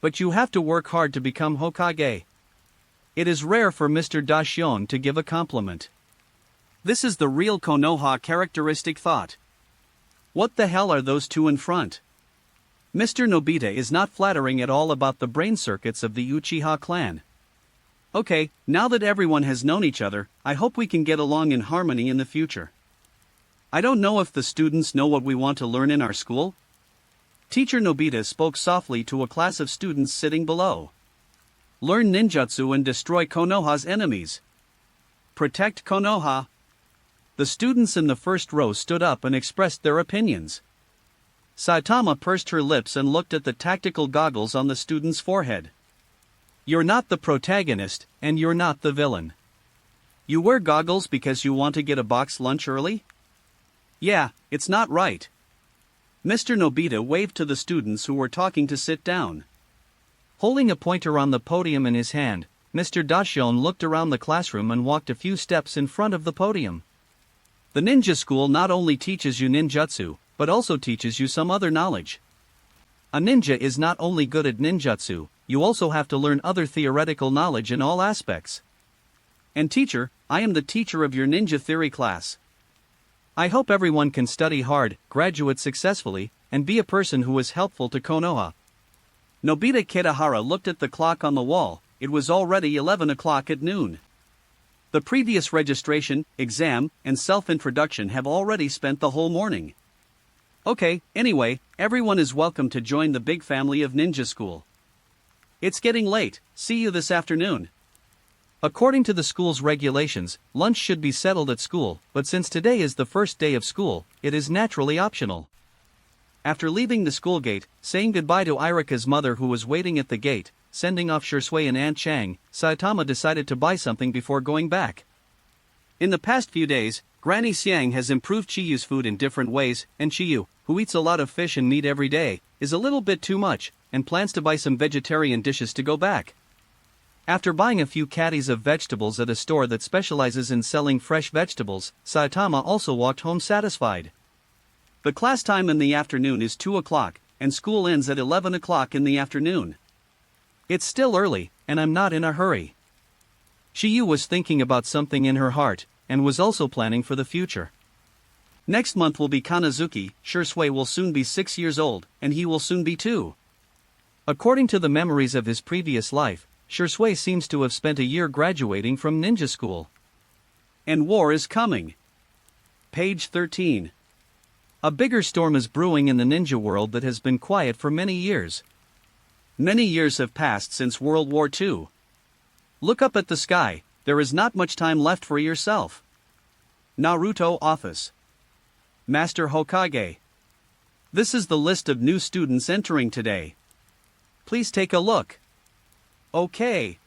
But you have to work hard to become Hokage. It is rare for Mr. Dashion to give a compliment. This is the real Konoha characteristic thought. What the hell are those two in front? Mr. Nobita is not flattering at all about the brain circuits of the Uchiha clan. Okay, now that everyone has known each other, I hope we can get along in harmony in the future. I don't know if the students know what we want to learn in our school. Teacher Nobita spoke softly to a class of students sitting below. Learn ninjutsu and destroy Konoha's enemies. Protect Konoha. The students in the first row stood up and expressed their opinions. Saitama pursed her lips and looked at the tactical goggles on the student's forehead. You're not the protagonist, and you're not the villain. You wear goggles because you want to get a box lunch early? Yeah, it's not right. Mr. Nobita waved to the students who were talking to sit down. Holding a pointer on the podium in his hand, Mr. Dashion looked around the classroom and walked a few steps in front of the podium. The ninja school not only teaches you ninjutsu, but also teaches you some other knowledge. A ninja is not only good at ninjutsu, you also have to learn other theoretical knowledge in all aspects. And teacher, I am the teacher of your ninja theory class. I hope everyone can study hard, graduate successfully, and be a person who is helpful to Konoha. Nobita Kitahara looked at the clock on the wall. It was already 11 o'clock at noon. The previous registration, exam, and self-introduction have already spent the whole morning. Okay, anyway, everyone is welcome to join the big family of ninja school. It's getting late, see you this afternoon. According to the school's regulations, lunch should be settled at school, but since today is the first day of school, it is naturally optional. After leaving the school gate, saying goodbye to Irika's mother who was waiting at the gate, sending off Shisui and Aunt Chang, Saitama decided to buy something before going back. In the past few days, Granny Xiang has improved Chiyu's food in different ways, and Chiyu, who eats a lot of fish and meat every day, is a little bit too much, and plans to buy some vegetarian dishes to go back. After buying a few caddies of vegetables at a store that specializes in selling fresh vegetables, Saitama also walked home satisfied. The class time in the afternoon is 2 o'clock, and school ends at 11 o'clock in the afternoon. It's still early, and I'm not in a hurry. Chiyu was thinking about something in her heart, and was also planning for the future. Next month will be Kanazuki, Shisui will soon be 6 years old, and he will soon be 2. According to the memories of his previous life, Shisui seems to have spent a year graduating from ninja school. And war is coming. Page 13. A bigger storm is brewing in the ninja world that has been quiet for many years. Many years have passed since World War II. Look up at the sky, there is not much time left for yourself. Naruto office. Master Hokage. This is the list of new students entering today. Please take a look. Okay.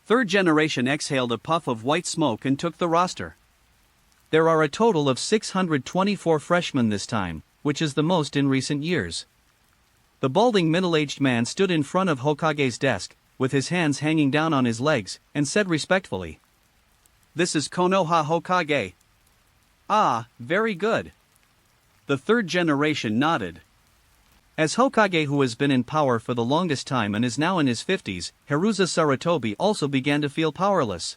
Third generation exhaled a puff of white smoke and took the roster. There are a total of 624 freshmen this time, which is the most in recent years. The balding middle-aged man stood in front of Hokage's desk, with his hands hanging down on his legs, and said respectfully, "This is Konoha Hokage." "Ah, very good." The third generation nodded. As Hokage, who has been in power for the longest time and is now in his 50s, Haruza Sarutobi also began to feel powerless.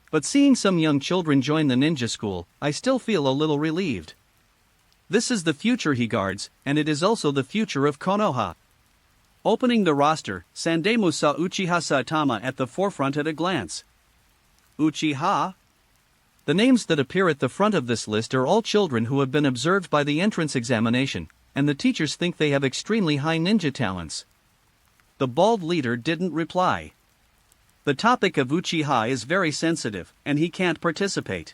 But seeing some young children join the ninja school, I still feel a little relieved. This is the future he guards, and it is also the future of Konoha. Opening the roster, Sandemu saw Uchiha Saitama at the forefront at a glance. Uchiha? The names that appear at the front of this list are all children who have been observed by the entrance examination, and the teachers think they have extremely high ninja talents. The bald leader didn't reply. The topic of Uchiha is very sensitive, and he can't participate.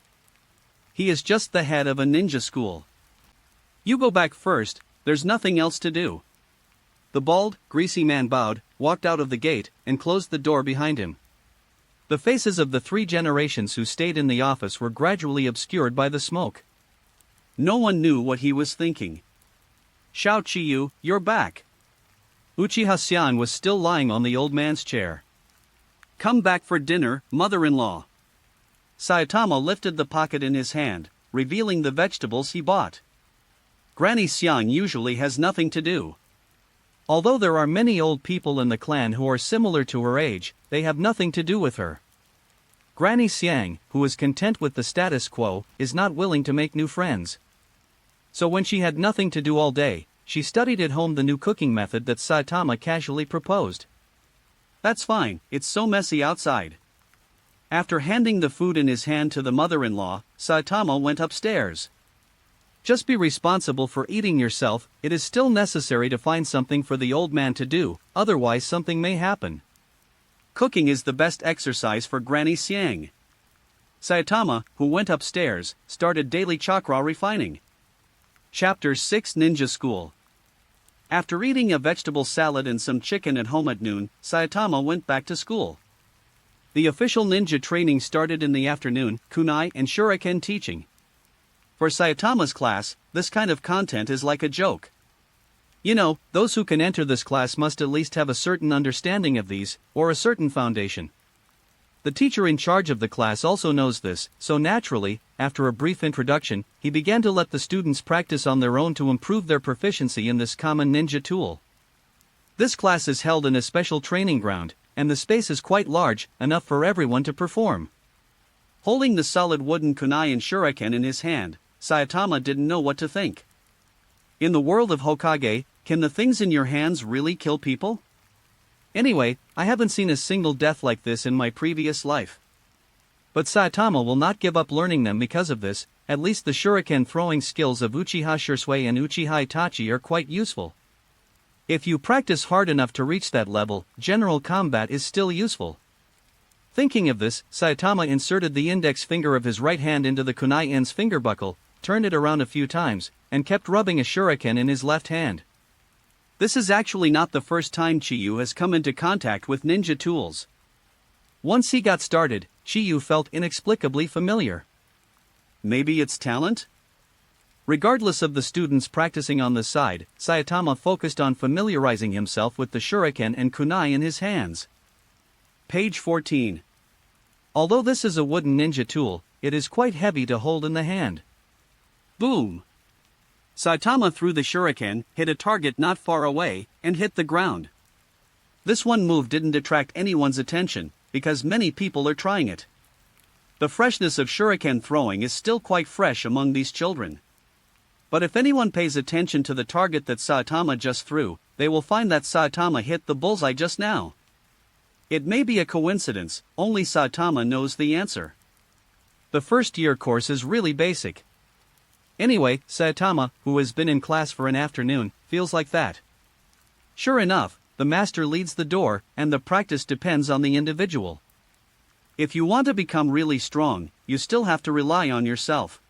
He is just the head of a ninja school. You go back first, there's nothing else to do. The bald, greasy man bowed, walked out of the gate, and closed the door behind him. The faces of the 3 generations who stayed in the office were gradually obscured by the smoke. No one knew what he was thinking. "Shao Chiyu, you're back." Uchiha Xian was still lying on the old man's chair. "Come back for dinner, mother-in-law." Saitama lifted the pocket in his hand, revealing the vegetables he bought. Granny Xiang usually has nothing to do. Although there are many old people in the clan who are similar to her age, they have nothing to do with her. Granny Xiang, who is content with the status quo, is not willing to make new friends. So when she had nothing to do all day, she studied at home the new cooking method that Saitama casually proposed. "That's fine, it's so messy outside." After handing the food in his hand to the mother-in-law, Saitama went upstairs. Just be responsible for eating yourself, it is still necessary to find something for the old man to do, otherwise something may happen. Cooking is the best exercise for Granny Xiang. Saitama, who went upstairs, started daily chakra refining. Chapter 6 Ninja School. After eating a vegetable salad and some chicken at home at noon, Saitama went back to school. The official ninja training started in the afternoon, kunai and shuriken teaching. For Saitama's class, this kind of content is like a joke. You know, those who can enter this class must at least have a certain understanding of these, or a certain foundation. The teacher in charge of the class also knows this, so naturally, after a brief introduction, he began to let the students practice on their own to improve their proficiency in this common ninja tool. This class is held in a special training ground, and the space is quite large, enough for everyone to perform. Holding the solid wooden kunai and shuriken in his hand, Saitama didn't know what to think. In the world of Hokage, can the things in your hands really kill people? Anyway, I haven't seen a single death like this in my previous life. But Saitama will not give up learning them because of this. At least the shuriken throwing skills of Uchiha Shisui and Uchiha Itachi are quite useful. If you practice hard enough to reach that level, general combat is still useful. Thinking of this, Saitama inserted the index finger of his right hand into the kunai end's finger buckle, turned it around a few times, and kept rubbing a shuriken in his left hand. This is actually not the first time Chiyu has come into contact with ninja tools. Once he got started, Chiyu felt inexplicably familiar. Maybe it's talent? Regardless of the students practicing on the side, Saitama focused on familiarizing himself with the shuriken and kunai in his hands. Page 14. Although this is a wooden ninja tool, it is quite heavy to hold in the hand. Boom! Saitama threw the shuriken, hit a target not far away, and hit the ground. This one move didn't attract anyone's attention, because many people are trying it. The freshness of shuriken throwing is still quite fresh among these children. But if anyone pays attention to the target that Saitama just threw, they will find that Saitama hit the bullseye just now. It may be a coincidence, only Saitama knows the answer. The first year course is really basic. Anyway, Saitama, who has been in class for an afternoon, feels like that. Sure enough, the master leads the door, and the practice depends on the individual. If you want to become really strong, you still have to rely on yourself.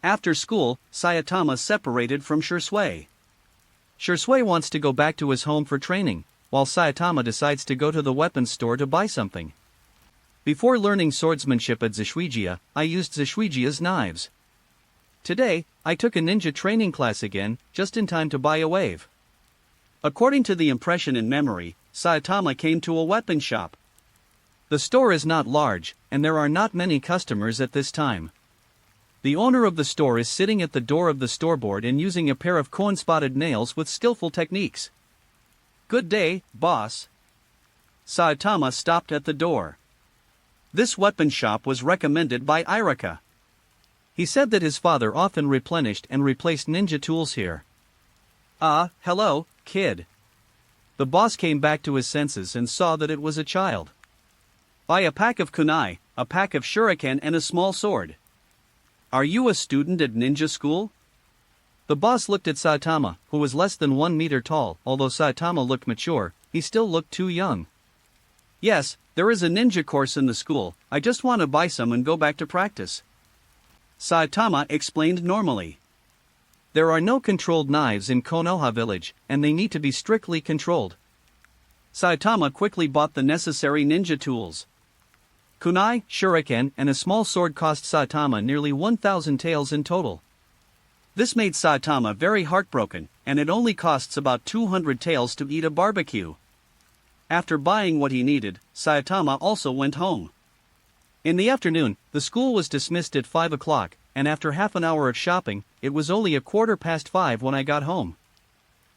After school, Saitama separated from Shursui. Shursui wants to go back to his home for training, while Saitama decides to go to the weapons store to buy something. Before learning swordsmanship at Zishuigia, I used Zishuigia's knives. Today, I took a ninja training class again, just in time to buy a wave. According to the impression in memory, Saitama came to a weapon shop. The store is not large, and there are not many customers at this time. The owner of the store is sitting at the door of the storeboard and using a pair of cone-spotted nails with skillful techniques. Good day, boss. Saitama stopped at the door. This weapon shop was recommended by Iraka. He said that his father often replenished and replaced ninja tools here. Hello, kid. The boss came back to his senses and saw that it was a child. Buy a pack of kunai, a pack of shuriken and a small sword. Are you a student at ninja school? The boss looked at Saitama, who was less than 1 meter tall. Although Saitama looked mature, he still looked too young. Yes, there is a ninja course in the school. I just want to buy some and go back to practice. Saitama explained normally. There are no controlled knives in Konoha village, and they need to be strictly controlled. Saitama quickly bought the necessary ninja tools. Kunai, shuriken, and a small sword cost Saitama nearly 1,000 taels in total. This made Saitama very heartbroken, and it only costs about 200 taels to eat a barbecue. After buying what he needed, Saitama also went home. In the afternoon, the school was dismissed at 5 o'clock, and after half an hour of shopping, it was only 5:15 when I got home.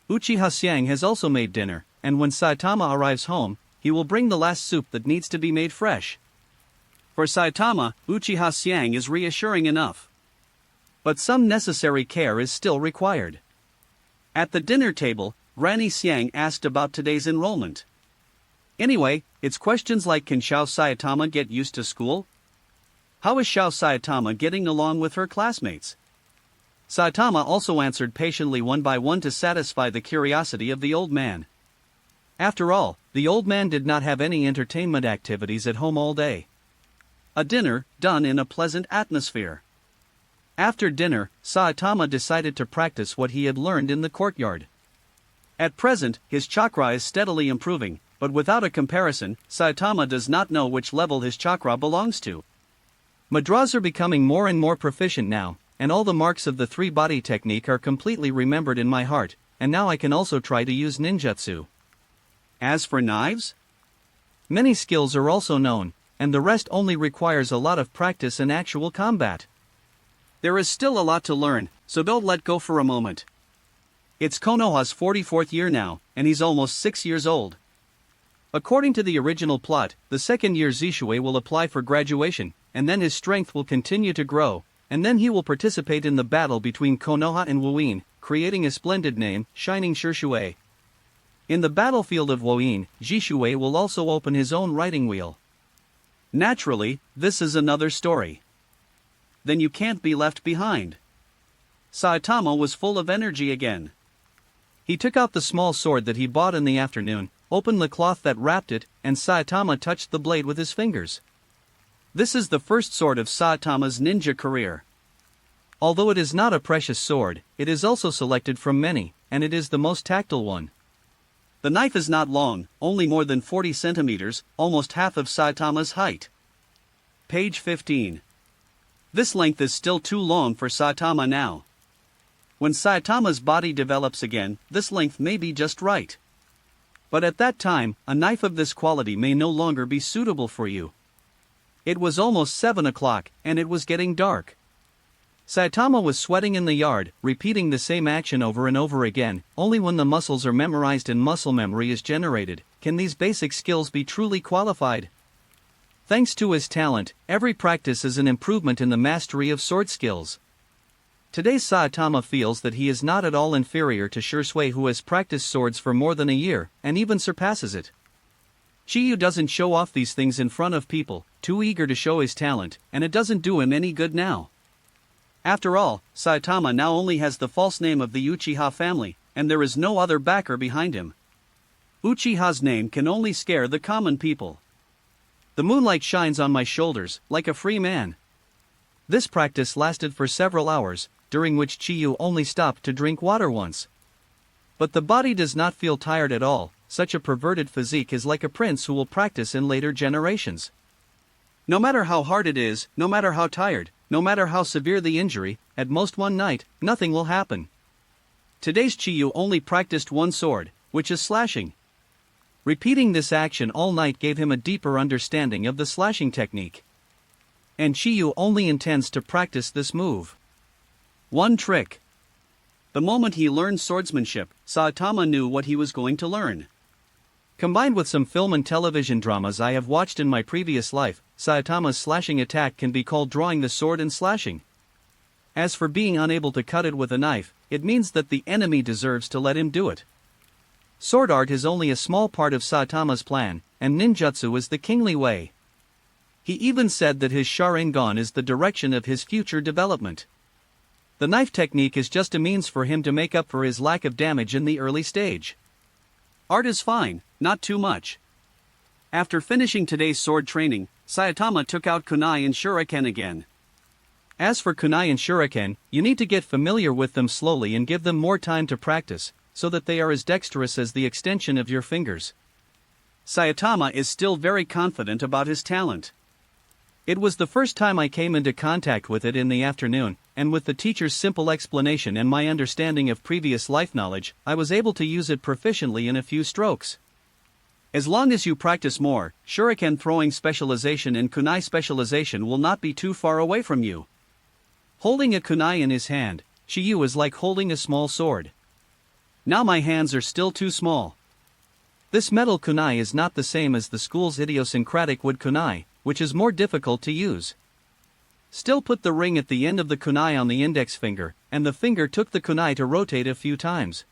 Uchiha Xiang has also made dinner, and when Saitama arrives home, he will bring the last soup that needs to be made fresh. For Saitama, Uchiha Xiang is reassuring enough. But some necessary care is still required. At the dinner table, Granny Xiang asked about today's enrollment. Anyway, it's questions like, can Xiao Saitama get used to school? How is Xiao Saitama getting along with her classmates? Saitama also answered patiently one by one to satisfy the curiosity of the old man. After all, the old man did not have any entertainment activities at home all day. A dinner, done in a pleasant atmosphere. After dinner, Saitama decided to practice what he had learned in the courtyard. At present, his chakra is steadily improving, but without a comparison, Saitama does not know which level his chakra belongs to. Mudras are becoming more and more proficient now, and all the marks of the three-body technique are completely remembered in my heart, and now I can also try to use ninjutsu. As for knives? Many skills are also known, and the rest only requires a lot of practice and actual combat. There is still a lot to learn, so don't let go for a moment. It's Konoha's 44th year now, and he's almost 6 years old. According to the original plot, the second year Zishui will apply for graduation, and then his strength will continue to grow, and then he will participate in the battle between Konoha and Wuin, creating a splendid name, Shining Shurshui. In the battlefield of Wuin, Zishui will also open his own writing wheel. Naturally, this is another story. Then you can't be left behind. Saitama was full of energy again. He took out the small sword that he bought in the afternoon, opened the cloth that wrapped it, and Saitama touched the blade with his fingers. This is the first sword of Saitama's ninja career. Although it is not a precious sword, it is also selected from many, and it is the most tactile one. The knife is not long, only more than 40 centimeters, almost half of Saitama's height. Page 15. This length is still too long for Saitama now. When Saitama's body develops again, this length may be just right. But at that time, a knife of this quality may no longer be suitable for you. It was almost 7 o'clock, and it was getting dark. Saitama was sweating in the yard, repeating the same action over and over again. Only when the muscles are memorized and muscle memory is generated, can these basic skills be truly qualified. Thanks to his talent, every practice is an improvement in the mastery of sword skills. Today Saitama feels that he is not at all inferior to Shursui, who has practiced swords for more than a year, and even surpasses it. Chiyu doesn't show off these things in front of people, too eager to show his talent, and it doesn't do him any good now. After all, Saitama now only has the false name of the Uchiha family, and there is no other backer behind him. Uchiha's name can only scare the common people. The moonlight shines on my shoulders, like a free man. This practice lasted for several hours, during which Chiyu only stopped to drink water once. But the body does not feel tired at all. Such a perverted physique is like a prince who will practice in later generations. No matter how hard it is, no matter how tired, no matter how severe the injury, at most one night, nothing will happen. Today's Chiyu only practiced one sword, which is slashing. Repeating this action all night gave him a deeper understanding of the slashing technique. And Chiyu only intends to practice this move. One trick. The moment he learned swordsmanship, Saitama knew what he was going to learn. Combined with some film and television dramas I have watched in my previous life, Saitama's slashing attack can be called drawing the sword and slashing. As for being unable to cut it with a knife, it means that the enemy deserves to let him do it. Sword art is only a small part of Saitama's plan, and ninjutsu is the kingly way. He even said that his Sharingan is the direction of his future development. The knife technique is just a means for him to make up for his lack of damage in the early stage. Art is fine, not too much. After finishing today's sword training, Saitama took out kunai and shuriken again. As for kunai and shuriken, you need to get familiar with them slowly and give them more time to practice, so that they are as dexterous as the extension of your fingers. Saitama is still very confident about his talent. It was the first time I came into contact with it in the afternoon, and with the teacher's simple explanation and my understanding of previous life knowledge, I was able to use it proficiently in a few strokes. As long as you practice more, shuriken throwing specialization and kunai specialization will not be too far away from you. Holding a kunai in his hand, Chiyu is like holding a small sword. Now my hands are still too small. This metal kunai is not the same as the school's idiosyncratic wood kunai, which is more difficult to use. Still, put the ring at the end of the kunai on the index finger, and the finger took the kunai to rotate a few times.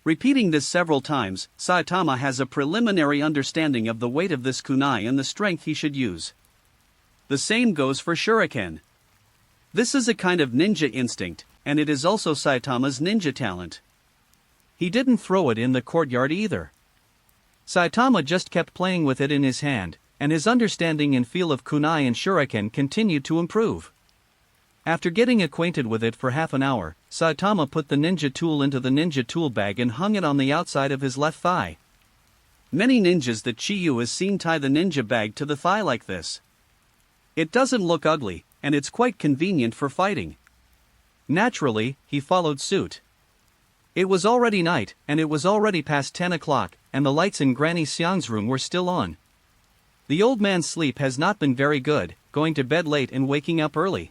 Repeating this several times, Saitama has a preliminary understanding of the weight of this kunai and the strength he should use. The same goes for shuriken. This is a kind of ninja instinct, and it is also Saitama's ninja talent. He didn't throw it in the courtyard either. Saitama just kept playing with it in his hand, and his understanding and feel of kunai and shuriken continued to improve. After getting acquainted with it for half an hour, Saitama put the ninja tool into the ninja tool bag and hung it on the outside of his left thigh. Many ninjas that Chiyu has seen tie the ninja bag to the thigh like this. It doesn't look ugly, and it's quite convenient for fighting. Naturally, he followed suit. It was already night, and it was already past 10 o'clock, and the lights in Granny Xiang's room were still on. The old man's sleep has not been very good, going to bed late and waking up early.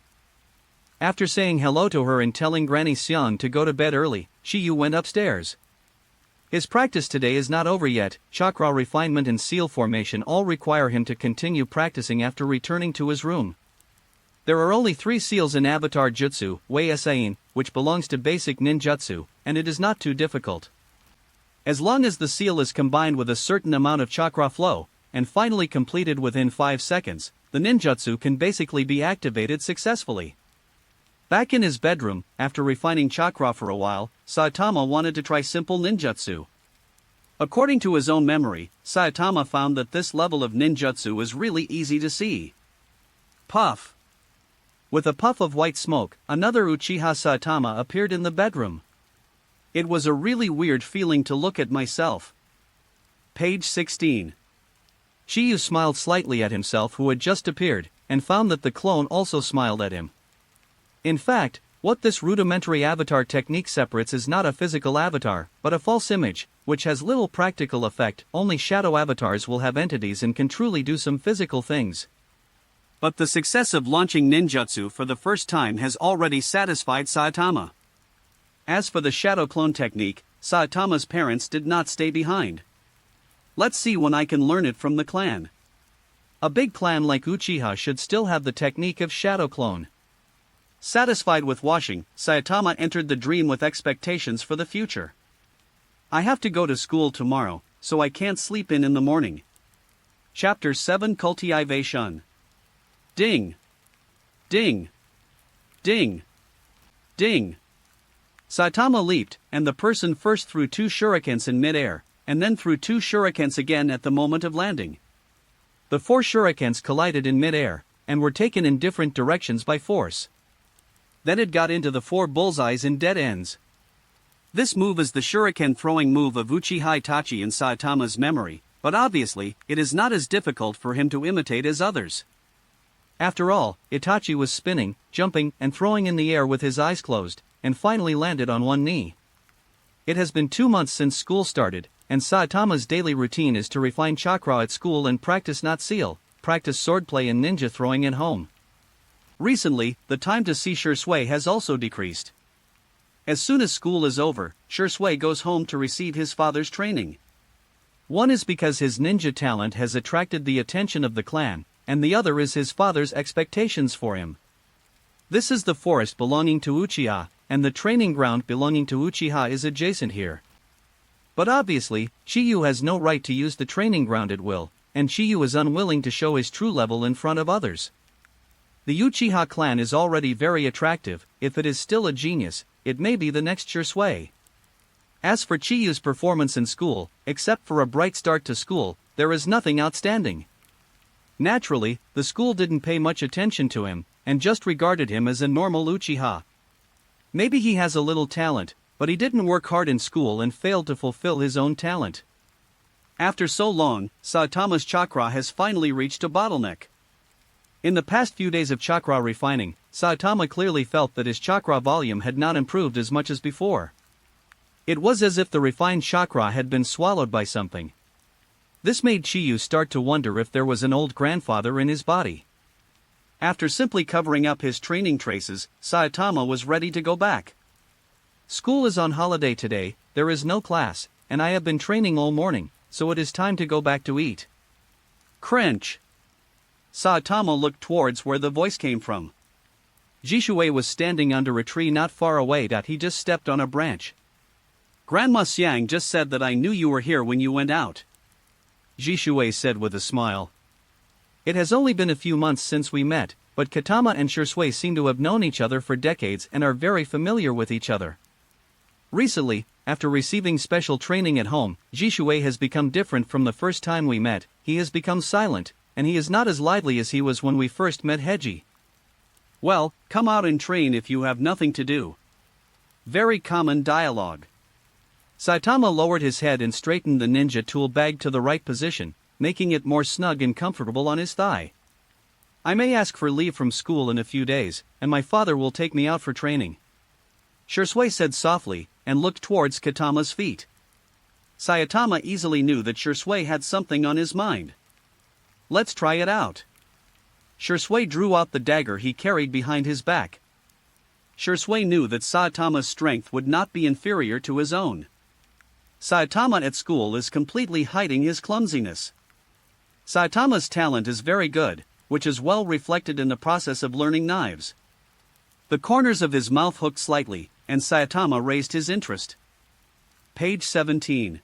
After saying hello to her and telling Granny Xiang to go to bed early, Chiyu went upstairs. His practice today is not over yet. Chakra refinement and seal formation all require him to continue practicing after returning to his room. There are only 3 seals in Avatar Jutsu, Wei Esain, which belongs to basic ninjutsu, and it is not too difficult. As long as the seal is combined with a certain amount of chakra flow, and finally completed within 5 seconds, the ninjutsu can basically be activated successfully. Back in his bedroom, after refining chakra for a while, Saitama wanted to try simple ninjutsu. According to his own memory, Saitama found that this level of ninjutsu was really easy to see. Puff. With a puff of white smoke, another Uchiha Saitama appeared in the bedroom. It was a really weird feeling to look at myself. Page 16. Chiyu smiled slightly at himself who had just appeared, and found that the clone also smiled at him. In fact, what this rudimentary avatar technique separates is not a physical avatar, but a false image, which has little practical effect. Only shadow avatars will have entities and can truly do some physical things. But the success of launching ninjutsu for the first time has already satisfied Saitama. As for the shadow clone technique, Saitama's parents did not stay behind. Let's see when I can learn it from the clan. A big clan like Uchiha should still have the technique of shadow clone. Satisfied with washing, Saitama entered the dream with expectations for the future. I have to go to school tomorrow, so I can't sleep in the morning. Chapter 7 Cultivation. Ding! Ding! Ding! Ding! Saitama leaped, and the person first threw 2 shurikens in mid-air, and then threw 2 shurikens again at the moment of landing. The 4 shurikens collided in mid-air, and were taken in different directions by force. Then it got into the 4 bullseyes in dead ends. This move is the shuriken throwing move of Uchiha Itachi in Saitama's memory, but obviously, it is not as difficult for him to imitate as others. After all, Itachi was spinning, jumping, and throwing in the air with his eyes closed, and finally landed on one knee. It has been 2 months since school started, and Saitama's daily routine is to refine chakra at school and practice not seal, practice swordplay and ninja throwing at home. Recently, the time to see Shursui has also decreased. As soon as school is over, Shursui goes home to receive his father's training. One is because his ninja talent has attracted the attention of the clan, and the other is his father's expectations for him. This is the forest belonging to Uchiha, and the training ground belonging to Uchiha is adjacent here. But obviously, Chiyu has no right to use the training ground at will, and Chiyu is unwilling to show his true level in front of others. The Uchiha clan is already very attractive. If it is still a genius, it may be the next Shursui. As for Chiyu's performance in school, except for a bright start to school, there is nothing outstanding. Naturally, the school didn't pay much attention to him, and just regarded him as a normal Uchiha. Maybe he has a little talent, but he didn't work hard in school and failed to fulfill his own talent. After so long, Saitama's chakra has finally reached a bottleneck. In the past few days of chakra refining, Saitama clearly felt that his chakra volume had not improved as much as before. It was as if the refined chakra had been swallowed by something. This made Chiyu start to wonder if there was an old grandfather in his body. After simply covering up his training traces, Saitama was ready to go back. School is on holiday today, there is no class, and I have been training all morning, so it is time to go back to eat. Crunch. Saitama looked towards where the voice came from. Jishui was standing under a tree not far away. He just stepped on a branch. Grandma Xiang just said that I knew you were here when you went out. Jishui said with a smile. It has only been a few months since we met, but Katama and Shursui seem to have known each other for decades and are very familiar with each other. Recently, after receiving special training at home, Jishui has become different from the first time we met. He has become silent, and he is not as lively as he was when we first met Heiji. Well, come out and train if you have nothing to do. Very common dialogue. Saitama lowered his head and straightened the ninja tool bag to the right position, making it more snug and comfortable on his thigh. I may ask for leave from school in a few days, and my father will take me out for training. Shursui said softly, and looked towards Katama's feet. Saitama easily knew that Shursui had something on his mind. Let's try it out. Shursui drew out the dagger he carried behind his back. Shursui knew that Saitama's strength would not be inferior to his own. Saitama at school is completely hiding his clumsiness. Saitama's talent is very good, which is well reflected in the process of learning knives. The corners of his mouth hooked slightly, and Saitama raised his interest. Page 17.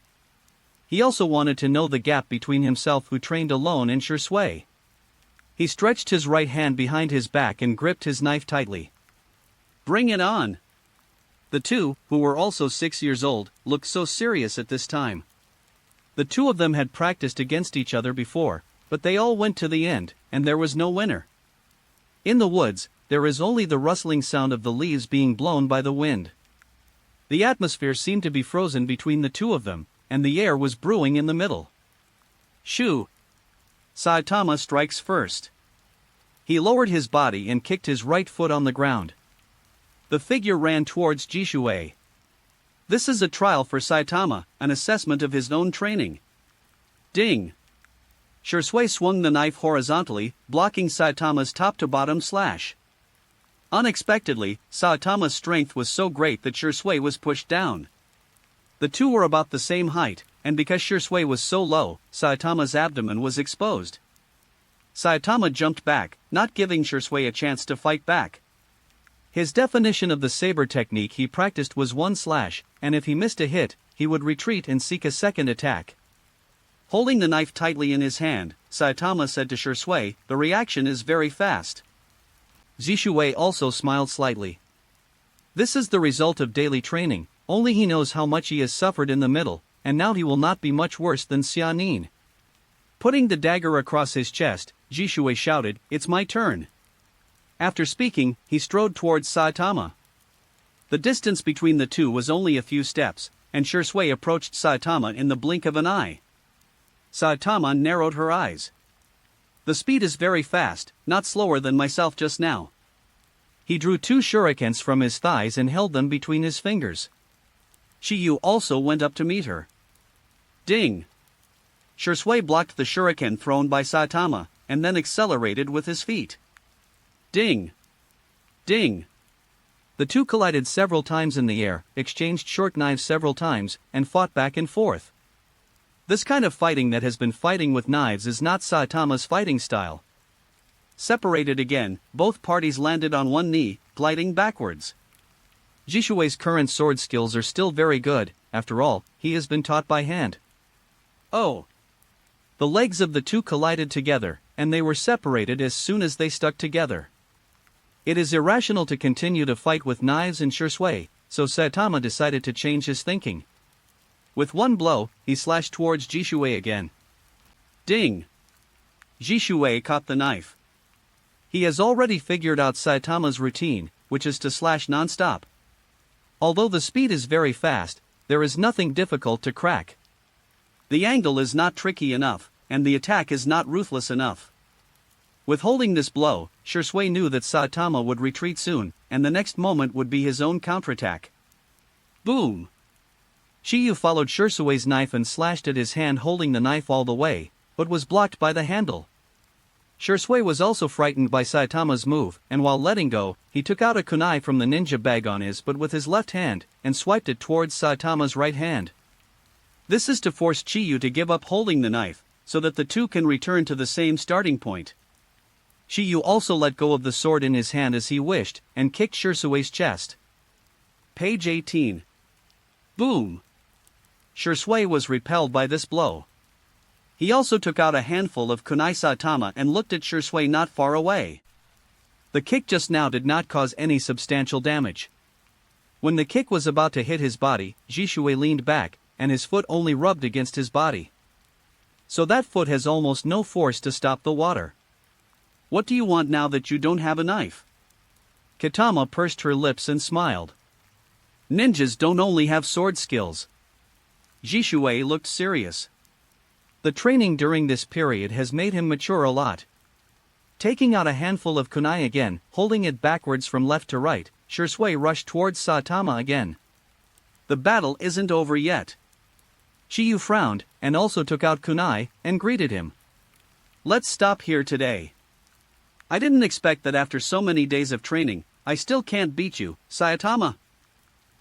He also wanted to know the gap between himself who trained alone and Shursui. He stretched his right hand behind his back and gripped his knife tightly. Bring it on! The two, who were also 6 years old, looked so serious at this time. The two of them had practiced against each other before, but they all went to the end, and there was no winner. In the woods, there is only the rustling sound of the leaves being blown by the wind. The atmosphere seemed to be frozen between the two of them, and the air was brewing in the middle. Shoo! Saitama strikes first. He lowered his body and kicked his right foot on the ground. The figure ran towards Jishui. This is a trial for Saitama, an assessment of his own training. Ding! Shisui swung the knife horizontally, blocking Saitama's top-to-bottom slash. Unexpectedly, Saitama's strength was so great that Shisui was pushed down. The two were about the same height, and because Shisui was so low, Saitama's abdomen was exposed. Saitama jumped back, not giving Shisui a chance to fight back. His definition of the saber technique he practiced was one slash, and if he missed a hit, he would retreat and seek a second attack. Holding the knife tightly in his hand, Saitama said to Shisui, "The reaction is very fast." Jishui also smiled slightly. This is the result of daily training, only he knows how much he has suffered in the middle, and now he will not be much worse than Xianin. Putting the dagger across his chest, Jishui shouted, "It's my turn." After speaking, he strode towards Saitama. The distance between the two was only a few steps, and Shisui approached Saitama in the blink of an eye. Saitama narrowed her eyes. The speed is very fast, not slower than myself just now. He drew two shurikens from his thighs and held them between his fingers. Shiyu also went up to meet her. Ding! Shisui blocked the shuriken thrown by Saitama, and then accelerated with his feet. Ding! Ding! The two collided several times in the air, exchanged short knives several times, and fought back and forth. This kind of fighting that has been fighting with knives is not Saitama's fighting style. Separated again, both parties landed on one knee, gliding backwards. Jishui's current sword skills are still very good, after all, he has been taught by hand. Oh! The legs of the two collided together, and they were separated as soon as they stuck together. It is irrational to continue to fight with knives and Shisui, so Saitama decided to change his thinking. With one blow, he slashed towards Jishui again. Ding! Jishui caught the knife. He has already figured out Saitama's routine, which is to slash non-stop. Although the speed is very fast, there is nothing difficult to crack. The angle is not tricky enough, and the attack is not ruthless enough. With holding this blow, Shisui knew that Saitama would retreat soon, and the next moment would be his own counterattack. Boom! Shiyu followed Shisui's knife and slashed at his hand holding the knife all the way, but was blocked by the handle. Shisui was also frightened by Saitama's move, and while letting go, he took out a kunai from the ninja bag on his but with his left hand, and swiped it towards Saitama's right hand. This is to force Shiyu to give up holding the knife, so that the two can return to the same starting point. Shiyu also let go of the sword in his hand as he wished, and kicked Shisui's chest. Page 18. Boom! Shisui was repelled by this blow. He also took out a handful of kunai Saitama and looked at Shisui not far away. The kick just now did not cause any substantial damage. When the kick was about to hit his body, Jishui leaned back, and his foot only rubbed against his body. So that foot has almost no force to stop the water. What do you want now that you don't have a knife? Kitama pursed her lips and smiled. Ninjas don't only have sword skills. Jishui looked serious. The training during this period has made him mature a lot. Taking out a handful of kunai again, holding it backwards from left to right, Shisui rushed towards Saitama again. The battle isn't over yet. Shiyu frowned, and also took out kunai, and greeted him. Let's stop here today. I didn't expect that after so many days of training, I still can't beat you, Saitama.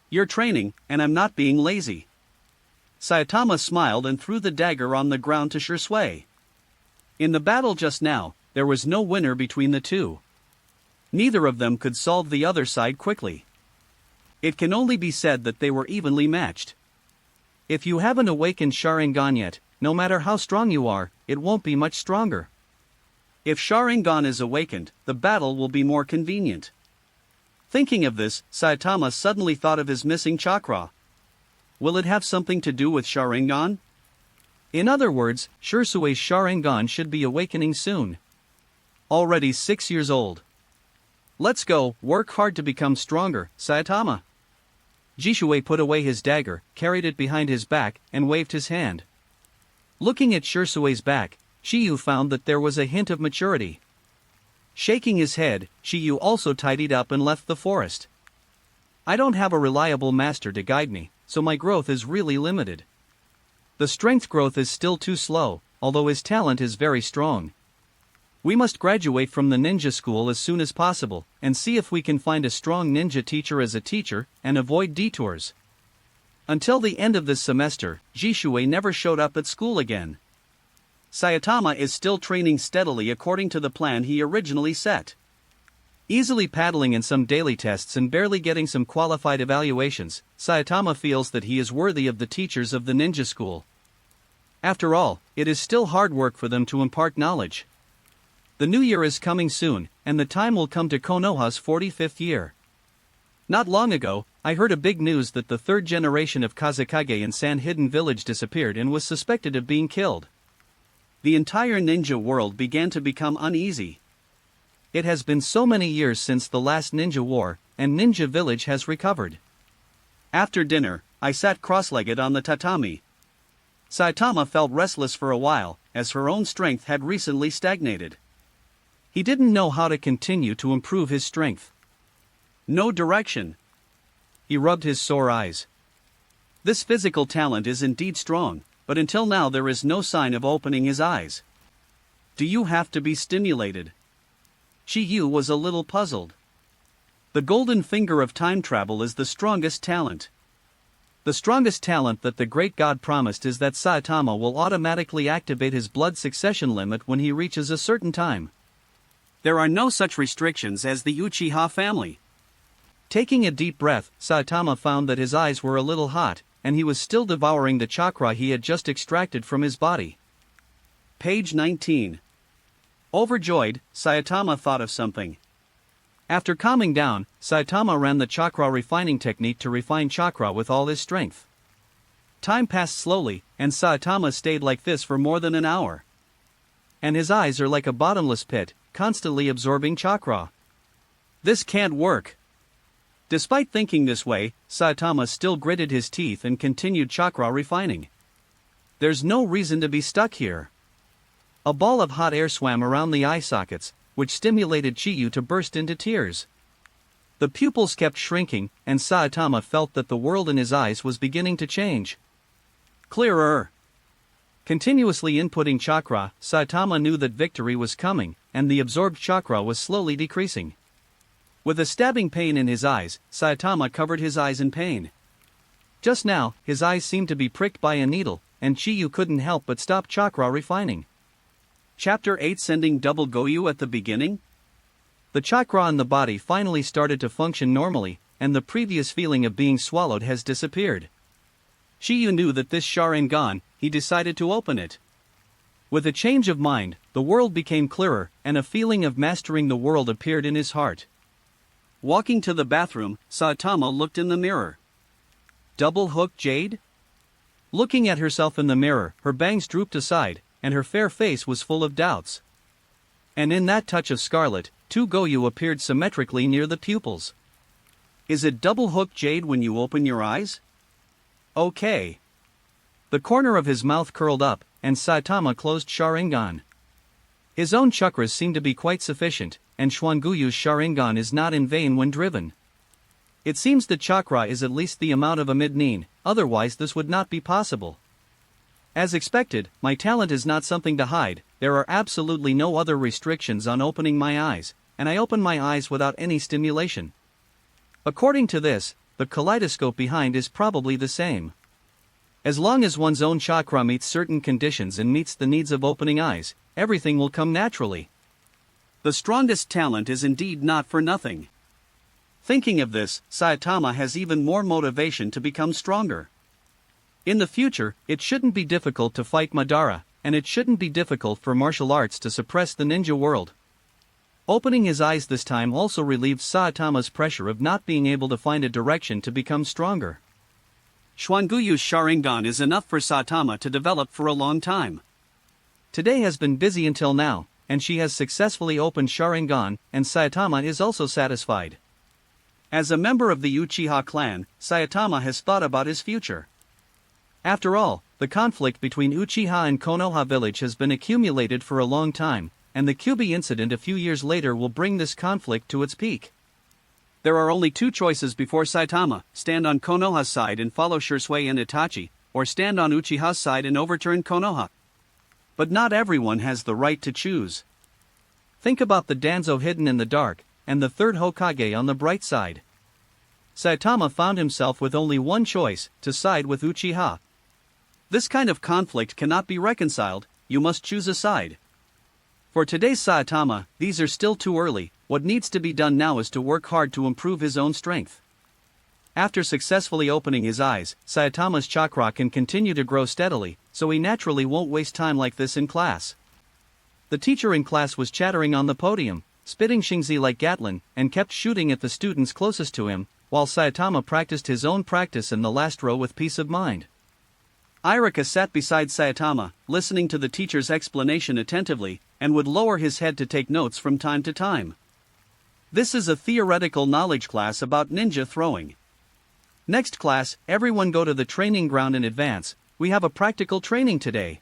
You're training, and I'm not being lazy. Saitama smiled and threw the dagger on the ground to Shisui. In the battle just now, there was no winner between the two. Neither of them could solve the other side quickly. It can only be said that they were evenly matched. If you haven't awakened Sharingan yet, no matter how strong you are, it won't be much stronger. If Sharingan is awakened, the battle will be more convenient. Thinking of this, Saitama suddenly thought of his missing chakra. Will it have something to do with Sharingan? In other words, Shisui's Sharingan should be awakening soon. Already 6 years old. Let's go, work hard to become stronger, Saitama. Jishui put away his dagger, carried it behind his back, and waved his hand. Looking at Shirsui's back, Shiyu found that there was a hint of maturity. Shaking his head, Shiyu also tidied up and left the forest. I don't have a reliable master to guide me, so my growth is really limited. The strength growth is still too slow, although his talent is very strong. We must graduate from the ninja school as soon as possible, and see if we can find a strong ninja teacher as a teacher, and avoid detours. Until the end of this semester, Jishui never showed up at school again. Saitama is still training steadily according to the plan he originally set. Easily paddling in some daily tests and barely getting some qualified evaluations, Saitama feels that he is worthy of the teachers of the ninja school. After all, it is still hard work for them to impart knowledge. The new year is coming soon, and the time will come to Konoha's 45th year. Not long ago, I heard a big news that the third generation of Kazekage in Sand Hidden Village disappeared and was suspected of being killed. The entire ninja world began to become uneasy. It has been so many years since the last ninja war, and Ninja Village has recovered. After dinner, I sat cross-legged on the tatami. Saitama felt restless for a while, as her own strength had recently stagnated. He didn't know how to continue to improve his strength. No direction. He rubbed his sore eyes. This physical talent is indeed strong, but until now there is no sign of opening his eyes. Do you have to be stimulated? Shiyu was a little puzzled. The golden finger of time travel is the strongest talent. The strongest talent that the great god promised is that Saitama will automatically activate his blood succession limit when he reaches a certain time. There are no such restrictions as the Uchiha family. Taking a deep breath, Saitama found that his eyes were a little hot, and he was still devouring the chakra he had just extracted from his body. Page 19. Overjoyed, Saitama thought of something. After calming down, Saitama ran the chakra refining technique to refine chakra with all his strength. Time passed slowly, and Saitama stayed like this for more than an hour. And his eyes are like a bottomless pit, constantly absorbing chakra. This can't work. Despite thinking this way, Saitama still gritted his teeth and continued chakra refining. There's no reason to be stuck here. A ball of hot air swam around the eye sockets, which stimulated Shiyu to burst into tears. The pupils kept shrinking, and Saitama felt that the world in his eyes was beginning to change. Clearer. Continuously inputting chakra, Saitama knew that victory was coming, and the absorbed chakra was slowly decreasing. With a stabbing pain in his eyes, Saitama covered his eyes in pain. Just now, his eyes seemed to be pricked by a needle, and Shiyu couldn't help but stop chakra refining. Chapter 8 Sending Double Goyu at the beginning? The chakra in the body finally started to function normally, and the previous feeling of being swallowed has disappeared. Shiyu knew that this Sharingan, he decided to open it. With a change of mind, the world became clearer, and a feeling of mastering the world appeared in his heart. Walking to the bathroom, Saitama looked in the mirror. Double-hooked jade? Looking at herself in the mirror, her bangs drooped aside, and her fair face was full of doubts. And in that touch of scarlet, two Goyu appeared symmetrically near the pupils. Is it double-hooked jade when you open your eyes? Okay. The corner of his mouth curled up, and Saitama closed Sharingan. His own chakras seem to be quite sufficient, and Xuanguyu's Sharingan is not in vain when driven. It seems that chakra is at least the amount of a mid-nin, otherwise this would not be possible. As expected, my talent is not something to hide, there are absolutely no other restrictions on opening my eyes, and I open my eyes without any stimulation. According to this, the kaleidoscope behind is probably the same. As long as one's own chakra meets certain conditions and meets the needs of opening eyes, everything will come naturally. The strongest talent is indeed not for nothing. Thinking of this, Saitama has even more motivation to become stronger. In the future, it shouldn't be difficult to fight Madara, and it shouldn't be difficult for martial arts to suppress the ninja world. Opening his eyes this time also relieved Saitama's pressure of not being able to find a direction to become stronger. Xuanguyu's Sharingan is enough for Saitama to develop for a long time. Today has been busy until now, and she has successfully opened Sharingan, and Saitama is also satisfied. As a member of the Uchiha clan, Saitama has thought about his future. After all, the conflict between Uchiha and Konoha village has been accumulated for a long time, and the Kyuubi incident a few years later will bring this conflict to its peak. There are only two choices before Saitama: stand on Konoha's side and follow Shisui and Itachi, or stand on Uchiha's side and overturn Konoha. But not everyone has the right to choose. Think about the Danzo hidden in the dark, and the third Hokage on the bright side. Saitama found himself with only one choice: to side with Uchiha. This kind of conflict cannot be reconciled, you must choose a side. For today's Saitama, these are still too early. What needs to be done now is to work hard to improve his own strength. After successfully opening his eyes, Saitama's chakra can continue to grow steadily, so he naturally won't waste time like this in class. The teacher in class was chattering on the podium, spitting shingzi like Gatlin, and kept shooting at the students closest to him, while Saitama practiced his own practice in the last row with peace of mind. Irika sat beside Saitama, listening to the teacher's explanation attentively, and would lower his head to take notes from time to time. This is a theoretical knowledge class about ninja throwing. Next class, everyone go to the training ground in advance, we have a practical training today.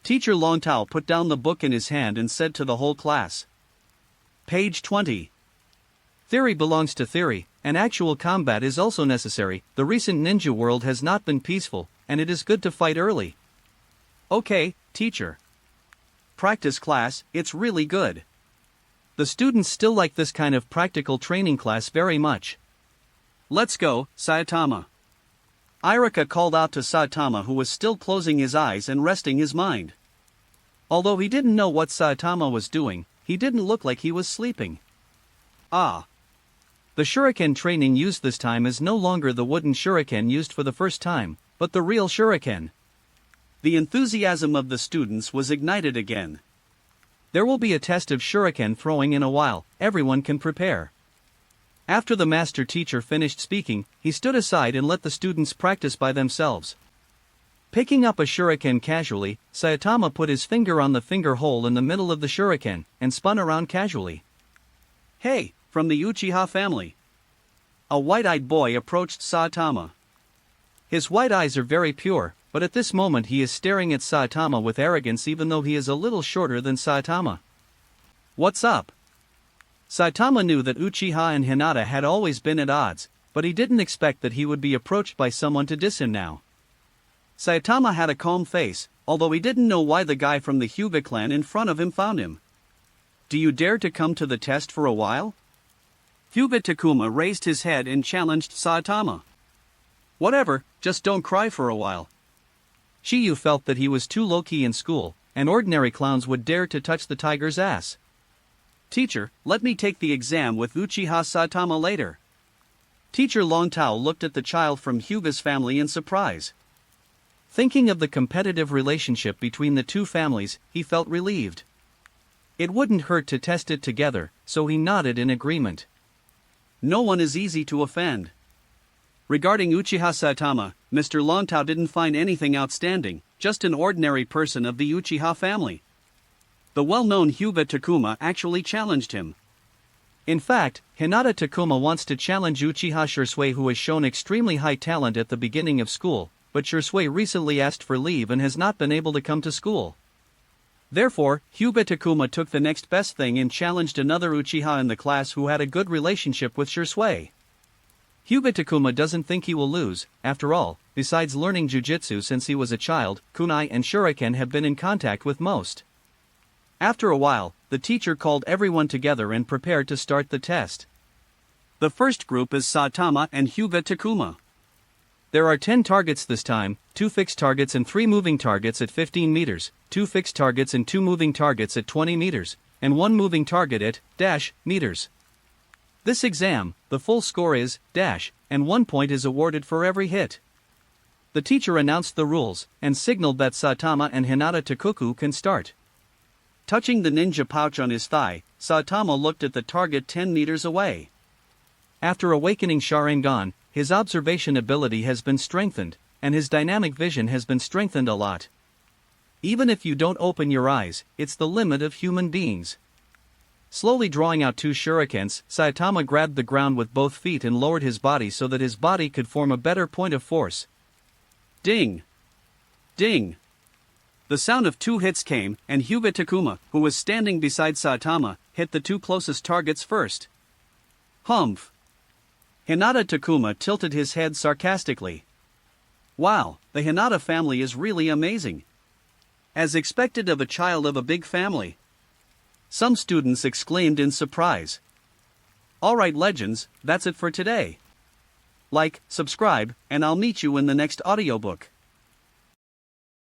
Teacher Longtao put down the book in his hand and said to the whole class. Page 20. Theory belongs to theory, and actual combat is also necessary. The recent ninja world has not been peaceful, and it is good to fight early. Okay, teacher. Practice class, it's really good. The students still like this kind of practical training class very much. Let's go, Saitama. Irika called out to Saitama, who was still closing his eyes and resting his mind. Although he didn't know what Saitama was doing, he didn't look like he was sleeping. Ah. The shuriken training used this time is no longer the wooden shuriken used for the first time, but the real shuriken. The enthusiasm of the students was ignited again. There will be a test of shuriken throwing in a while, everyone can prepare. After the master teacher finished speaking, he stood aside and let the students practice by themselves. Picking up a shuriken casually, Saitama put his finger on the finger hole in the middle of the shuriken, and spun around casually. Hey, from the Uchiha family. A white-eyed boy approached Saitama. His white eyes are very pure, but at this moment he is staring at Saitama with arrogance even though he is a little shorter than Saitama. What's up? Saitama knew that Uchiha and Hinata had always been at odds, but he didn't expect that he would be approached by someone to diss him now. Saitama had a calm face, although he didn't know why the guy from the Hyuga clan in front of him found him. Do you dare to come to the test for a while? Hyuga Takuma raised his head and challenged Saitama. Whatever, just don't cry for a while. Shiyu felt that he was too low-key in school, and ordinary clowns would dare to touch the tiger's ass. Teacher, let me take the exam with Uchiha Saitama later. Teacher Longtao looked at the child from Hyuga's family in surprise. Thinking of the competitive relationship between the two families, he felt relieved. It wouldn't hurt to test it together, so he nodded in agreement. No one is easy to offend. Regarding Uchiha Saitama, Mr. Longtao didn't find anything outstanding, just an ordinary person of the Uchiha family. The well-known Hyuga Takuma actually challenged him. In fact, Hinata Takuma wants to challenge Uchiha Shisui, who has shown extremely high talent at the beginning of school, but Shisui recently asked for leave and has not been able to come to school. Therefore, Hyuga Takuma took the next best thing and challenged another Uchiha in the class who had a good relationship with Shisui. Hyuga Takuma doesn't think he will lose. After all, besides learning jujitsu since he was a child, kunai and shuriken have been in contact with most. After a while, the teacher called everyone together and prepared to start the test. The first group is Saitama and Hyuga Takuma. There are 10 targets this time, 2 fixed targets and 3 moving targets at 15 meters, 2 fixed targets and 2 moving targets at 20 meters, and 1 moving target at meters. This exam, the full score is and 1 point is awarded for every hit. The teacher announced the rules, and signaled that Saitama and Hinata Takuku can start. Touching the ninja pouch on his thigh, Saitama looked at the target 10 meters away. After awakening Sharingan, his observation ability has been strengthened, and his dynamic vision has been strengthened a lot. Even if you don't open your eyes, it's the limit of human beings. Slowly drawing out 2 shurikens, Saitama grabbed the ground with both feet and lowered his body so that his body could form a better point of force. Ding! Ding! The sound of 2 hits came, and Hyuga Takuma, who was standing beside Saitama, hit the 2 closest targets first. Humph! Hinata Takuma tilted his head sarcastically. Wow, the Hinata family is really amazing. As expected of a child of a big family. Some students exclaimed in surprise. Alright legends, that's it for today. Like, subscribe, and I'll meet you in the next audiobook.